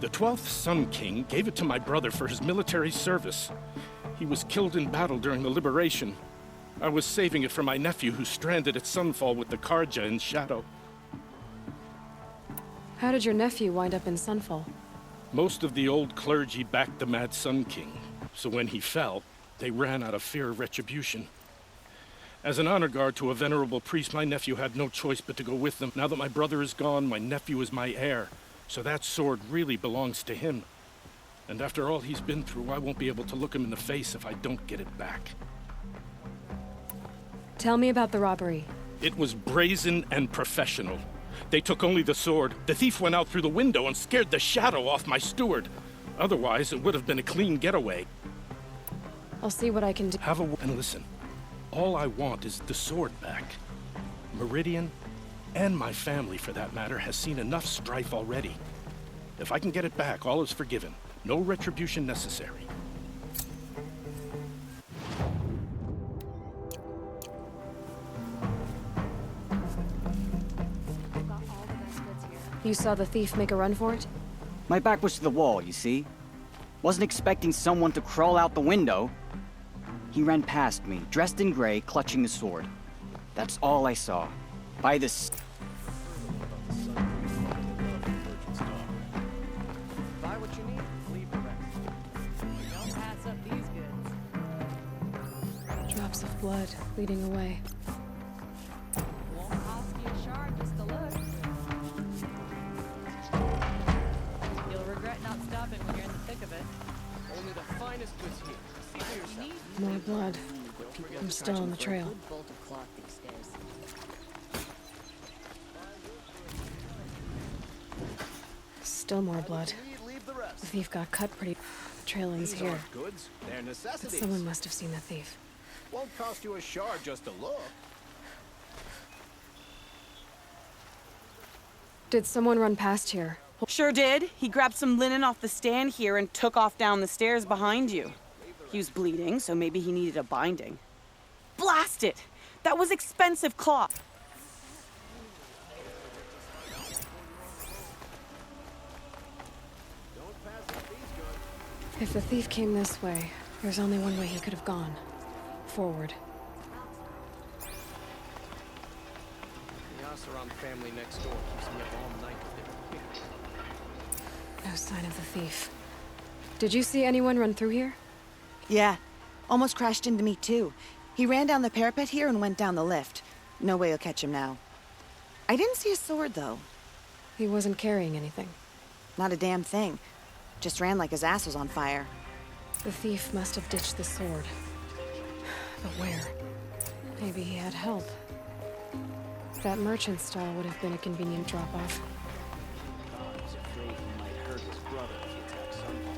The 12th Sun King gave it to my brother for his military service. He was killed in battle during the Liberation. I was saving it for my nephew who's stranded at Sunfall with the Karja in Shadow. How did your nephew wind up in Sunfall? Most of the old clergy backed the Mad Sun King, so when he fell, they ran out of fear of retribution. As an honor guard to a venerable priest, my nephew had no choice but to go with them. Now that my brother is gone, my nephew is my heir, so that sword really belongs to him. And after all he's been through, I won't be able to look him in the face if I don't get it back. Tell me about the robbery. It was brazen and professional. They took only the sword. The thief went out through the window and scared the shadow off my steward. Otherwise, it would have been a clean getaway. I'll see what I can do. And listen, all I want is the sword back. Meridian, and my family for that matter, has seen enough strife already. If I can get it back, all is forgiven. No retribution necessary. You saw the thief make a run for it? My back was to the wall, you see? Wasn't expecting someone to crawl out the window. He ran past me, dressed in gray, clutching the sword. That's all I saw. By the... Buy what you need, leave the rest. Don't pass up these goods. Drops of blood leading away. Won't cost you a shard just to look. You'll regret not stopping when you're in the thick of it. Only the finest goods here. See for yourself. More blood. I'm still on the trail. Good bolt of cloth these days. Still more blood. The thief got cut pretty... The trail ends here. Goods, they're necessities. Someone must have seen the thief. Won't cost you a shard just to look. Did someone run past here? Sure did. He grabbed some linen off the stand here and took off down the stairs behind you. He was bleeding, so maybe he needed a binding. Blast it! That was expensive cloth. If the thief came this way, there's only one way he could have gone. Forward. The Oseram family next door keeps me up all night with their... No sign of the thief. Did you see anyone run through here? Yeah. Almost crashed into me, too. He ran down the parapet here and went down the lift. No way you'll catch him now. I didn't see a sword, though. He wasn't carrying anything. Not a damn thing. Just ran like his ass was on fire. The thief must have ditched the sword. But where? Maybe he had help. that merchant stall would have been a convenient drop-off. God was afraid he might hurt his brother if he attacked Sunfall.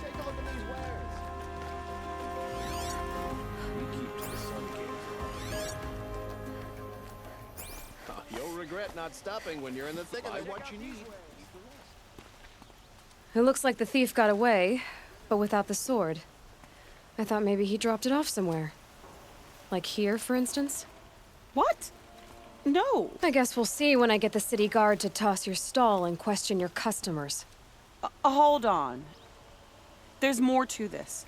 Take a look at these wares. We keep to the Sun King. Oh, you'll regret not stopping when you're in the thick of it. What you need. It looks like the thief got away, but without the sword. I thought maybe he dropped it off somewhere. Like here, for instance? What? No. I guess we'll see when I get the city guard to toss your stall and question your customers. Hold on. There's more to this.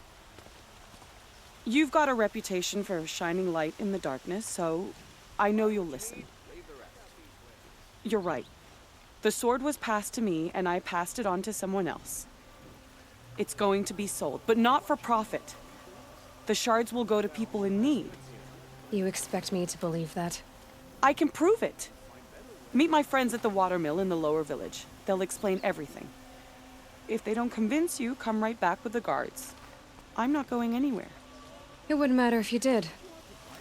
You've got a reputation for shining light in the darkness, so I know you'll listen. You're right. The sword was passed to me, and I passed it on to someone else. It's going to be sold, but not for profit. The shards will go to people in need. You expect me to believe that? I can prove it. Meet my friends at the watermill in the lower village. They'll explain everything. If they don't convince you, come right back with the guards. I'm not going anywhere. It wouldn't matter if you did.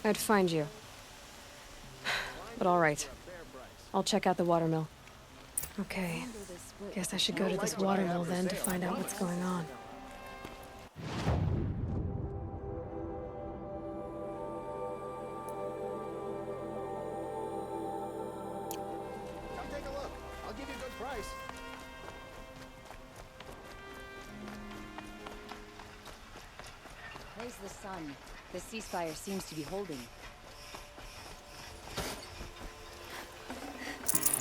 I'd find you. But all right. I'll check out the watermill. Okay. Guess I should go to this watermill then to find out what's going on. Come take a look. I'll give you a good price. Praise the sun. The ceasefire seems to be holding.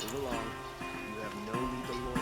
Move along. You have no need to loiter.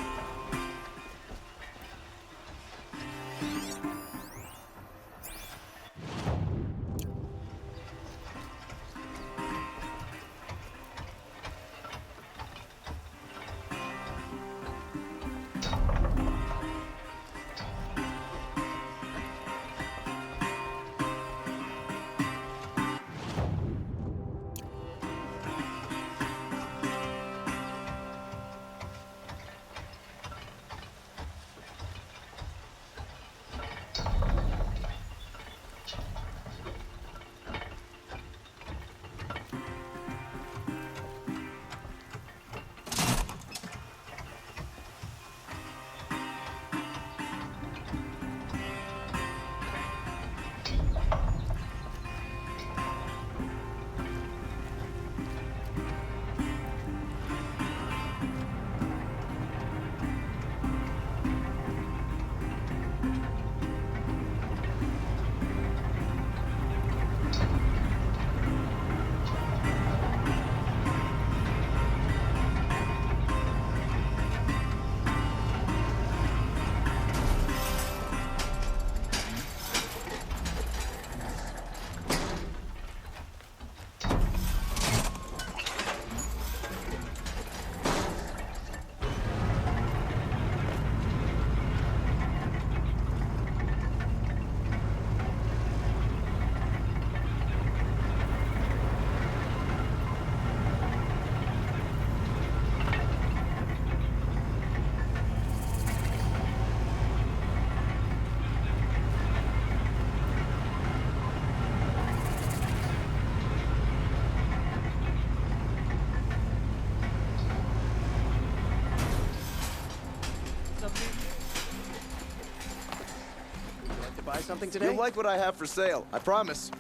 Buy something today? You'll like what I have for sale, I promise.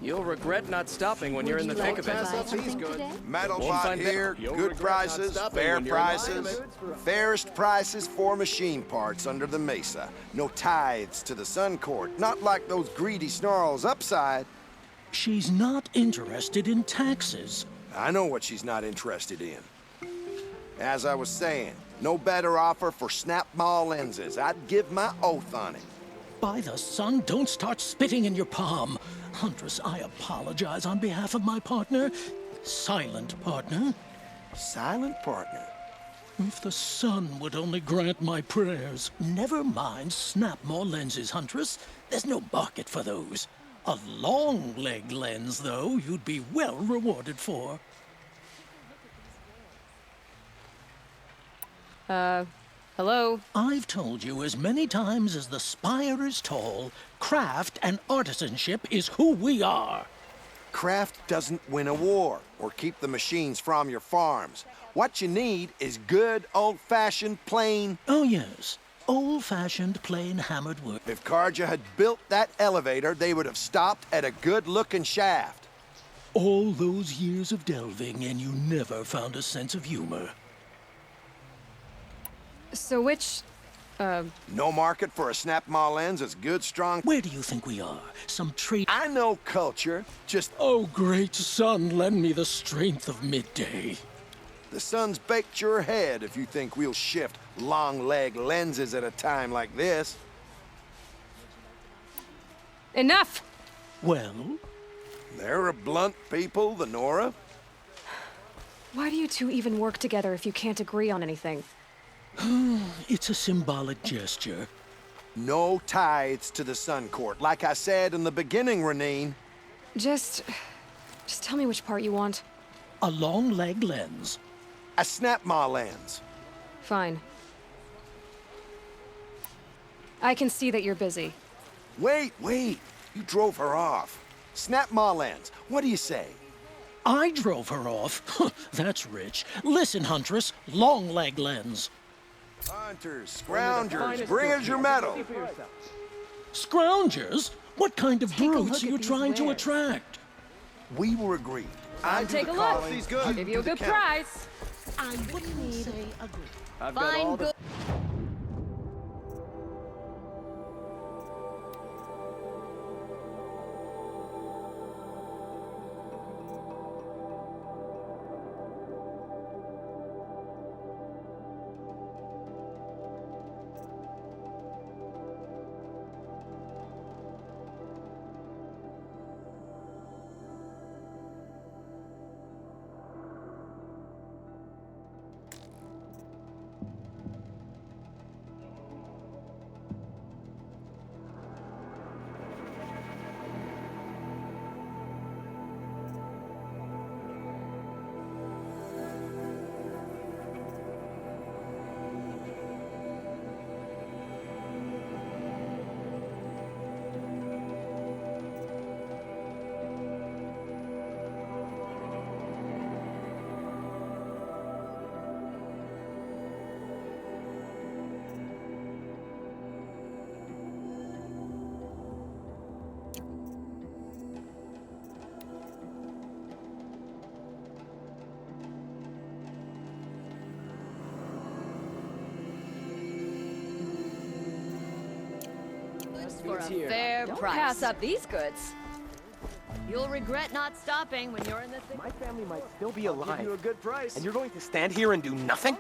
You'll regret not stopping when you're in the thick of it. These goods. Metal Won't bot find here, that- You'll good regret not prices, stopping fair when you're in the prices, fairest prices for machine parts under the mesa. No tithes to the Sun Court, not like those greedy snarls upside. She's not interested in taxes. I know what she's not interested in. As I was saying, no better offer for snap-ball lenses. I'd give my oath on it. By the sun, don't start spitting in your palm. Huntress, I apologize on behalf of my partner. Silent partner. Silent partner? If the sun would only grant my prayers. Never mind snap more lenses, Huntress. There's no market for those. A long leg lens, though, you'd be well rewarded for. Hello? I've told you as many times as the spire is tall, craft and artisanship is who we are. Craft doesn't win a war or keep the machines from your farms. What you need is good, old-fashioned, plain... Oh, yes. Old-fashioned, plain hammered wood. If Karja had built that elevator, they would have stopped at a good-looking shaft. All those years of delving, and you never found a sense of humor. So which, No market for a snap-maw lens is good, strong... Where do you think we are? Some trade... I know culture, just... Oh, great sun, lend me the strength of midday. The sun's baked your head if you think we'll shift long-leg lenses at a time like this. Enough! Well? They're a blunt people, the Nora. Why do you two even work together if you can't agree on anything? It's a symbolic gesture. No tithes to the Sun Court, like I said in the beginning, Renine. Just tell me which part you want. A long leg lens. A snap-maw lens. Fine. I can see that you're busy. Wait. You drove her off. Snap-maw lens. What do you say? I drove her off? That's rich. Listen, Huntress, long leg lens. Hunters, scroungers, bring us your medal. Scroungers? What kind of brutes are you trying to attract? We were agreed. I'll take a look. I'll give you a good price. I wouldn't say agree. I've got all the... For a fair price. Don't pass up these goods. You'll regret not stopping when you're in the thick. My family might still be alive. Give you a good price. And you're going to stand here and do nothing?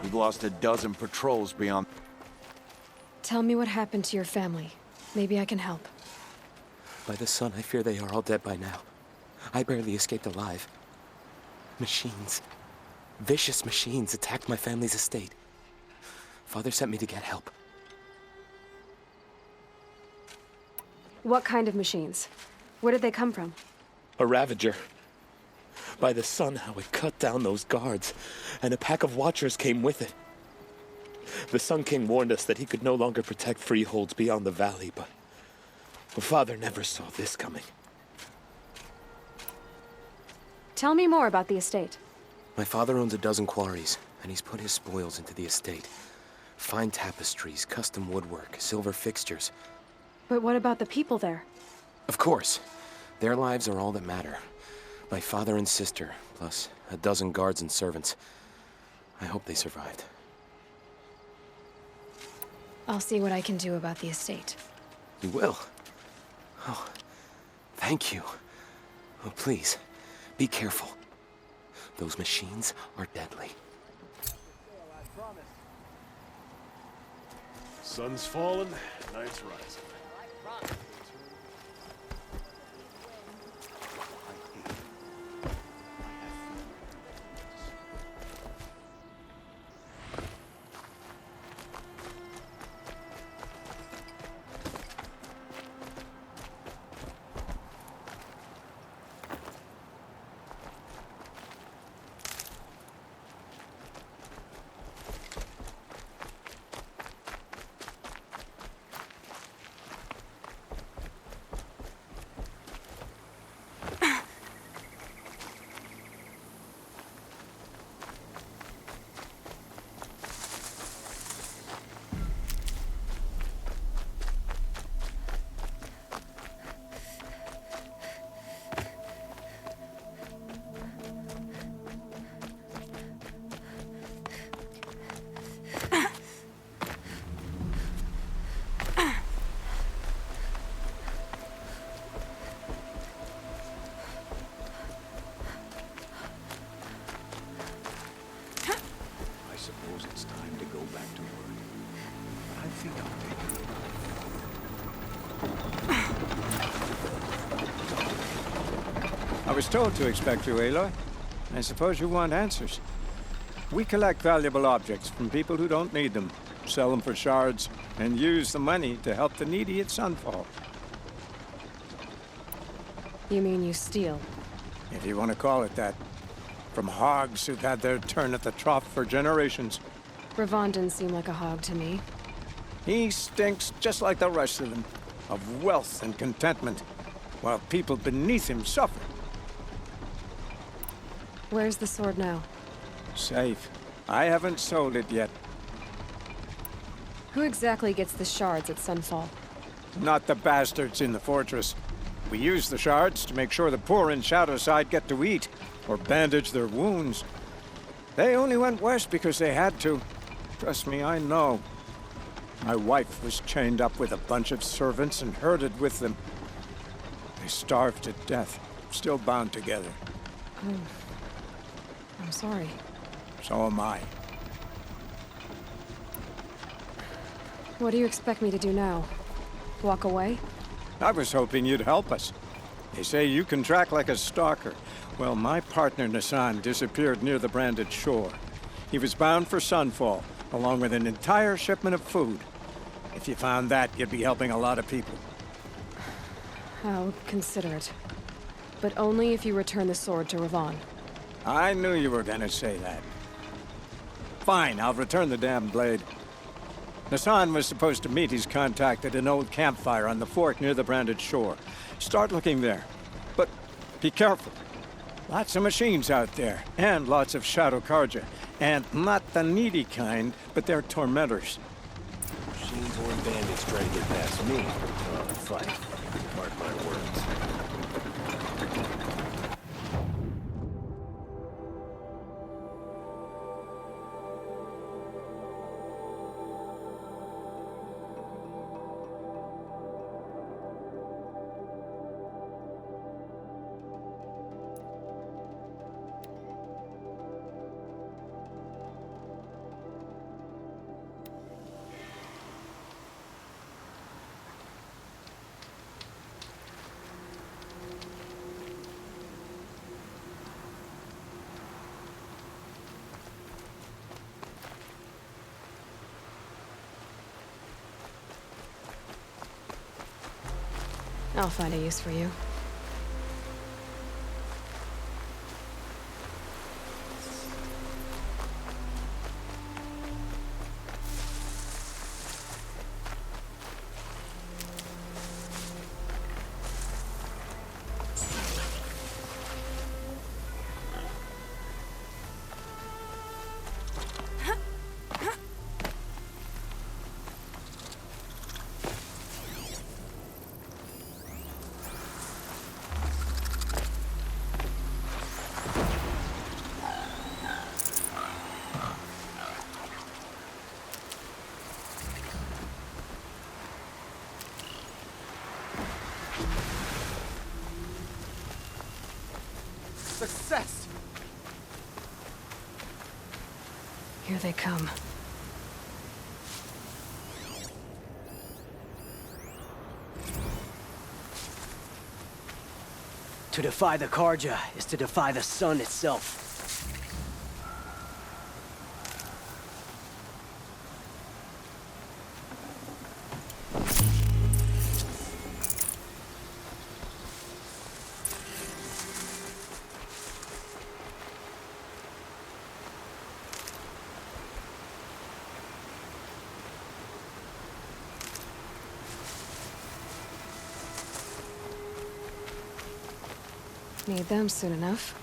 We've lost a dozen patrols beyond... Tell me what happened to your family. Maybe I can help. By the sun, I fear they are all dead by now. I barely escaped alive. Machines. Vicious machines attacked my family's estate. Father sent me to get help. What kind of machines? Where did they come from? A Ravager. By the sun, how it cut down those guards, and a pack of watchers came with it. The Sun King warned us that he could no longer protect freeholds beyond the valley, but Father never saw this coming. Tell me more about the estate. My father owns a dozen quarries, and he's put his spoils into the estate. Fine tapestries, custom woodwork, silver fixtures. But what about the people there? Of course. Their lives are all that matter. My father and sister, plus a dozen guards and servants. I hope they survived. I'll see what I can do about the estate. You will? Oh, thank you. Oh, please, be careful. Those machines are deadly. Sun's fallen, night's rising. suppose it's time to go back to work. But I think I'll take it. I was told to expect you, Aloy. I suppose you want answers. We collect valuable objects from people who don't need them, sell them for shards, and use the money to help the needy at Sunfall. You mean you steal? If you want to call it that. From hogs who've had their turn at the trough for generations. Ravon didn't seem like a hog to me. He stinks just like the rest of them, of wealth and contentment, while people beneath him suffer. Where's the sword now? Safe. I haven't sold it yet. Who exactly gets the shards at Sunfall? Not the bastards in the fortress. We use the shards to make sure the poor in Shadowside get to eat, or bandage their wounds. They only went west because they had to. Trust me, I know. My wife was chained up with a bunch of servants and herded with them. They starved to death, still bound together. Oh. I'm sorry. So am I. What do you expect me to do now? Walk away? I was hoping you'd help us. They say you can track like a stalker. Well, my partner, Nassan, disappeared near the branded shore. He was bound for Sunfall, along with an entire shipment of food. If you found that, you'd be helping a lot of people. I'll consider it. But only if you return the sword to Ravon. I knew you were gonna say that. Fine, I'll return the damn blade. Nassan was supposed to meet his contact at an old campfire on the fork near the branded shore. Start looking there. But be careful. Lots of machines out there, and lots of Shadow Karja. And not the needy kind, but they're tormentors. Machines or bandits try to get past me. Fight. Mark my words. I'll find a use for you. Success! Here they come. To defy the Karja is to defy the sun itself. Need them soon enough.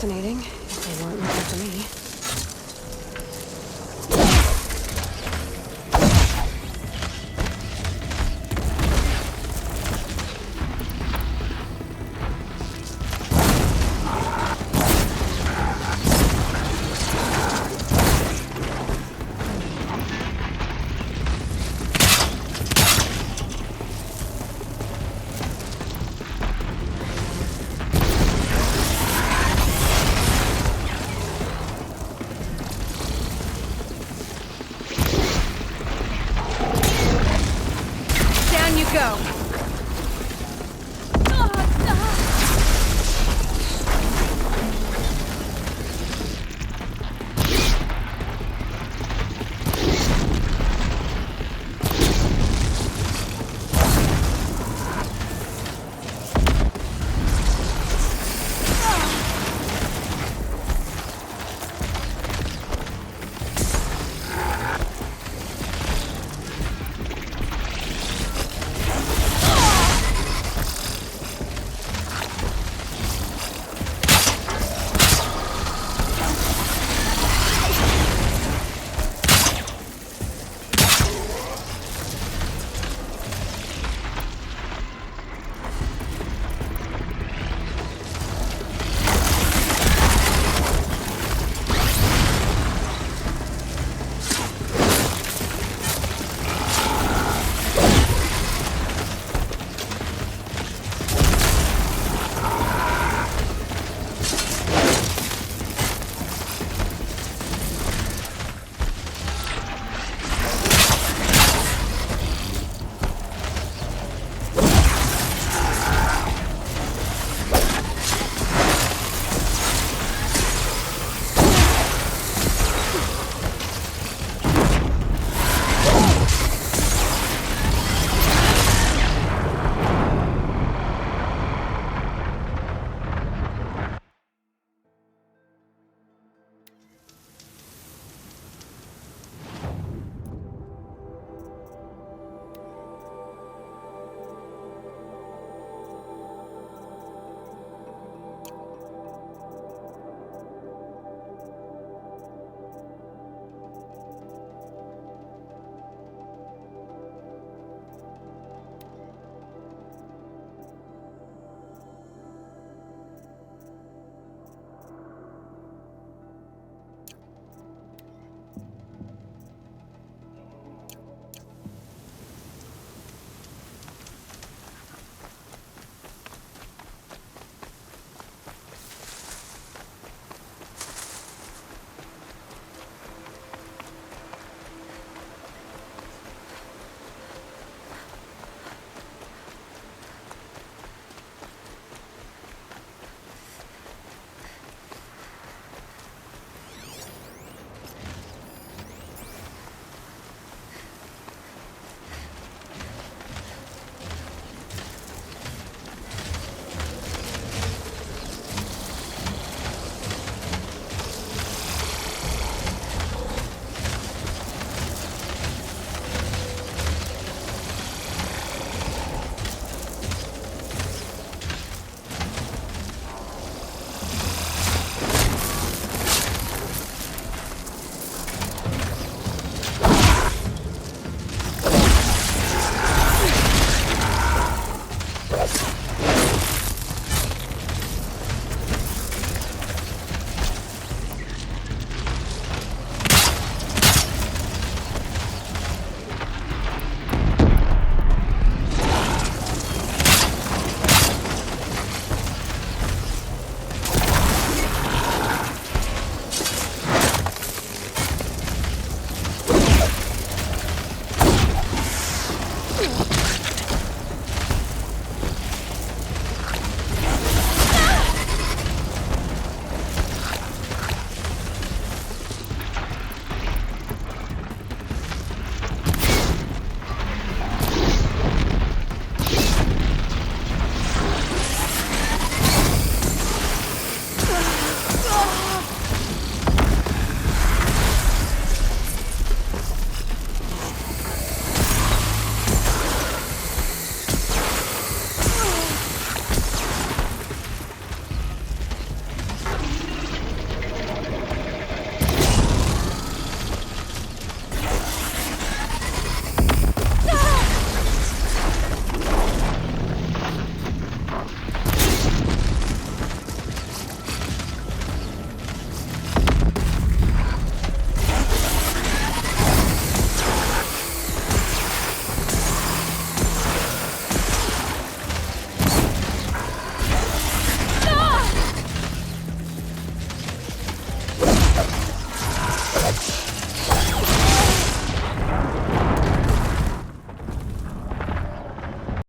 fascinating, if they weren't looking for me. Go.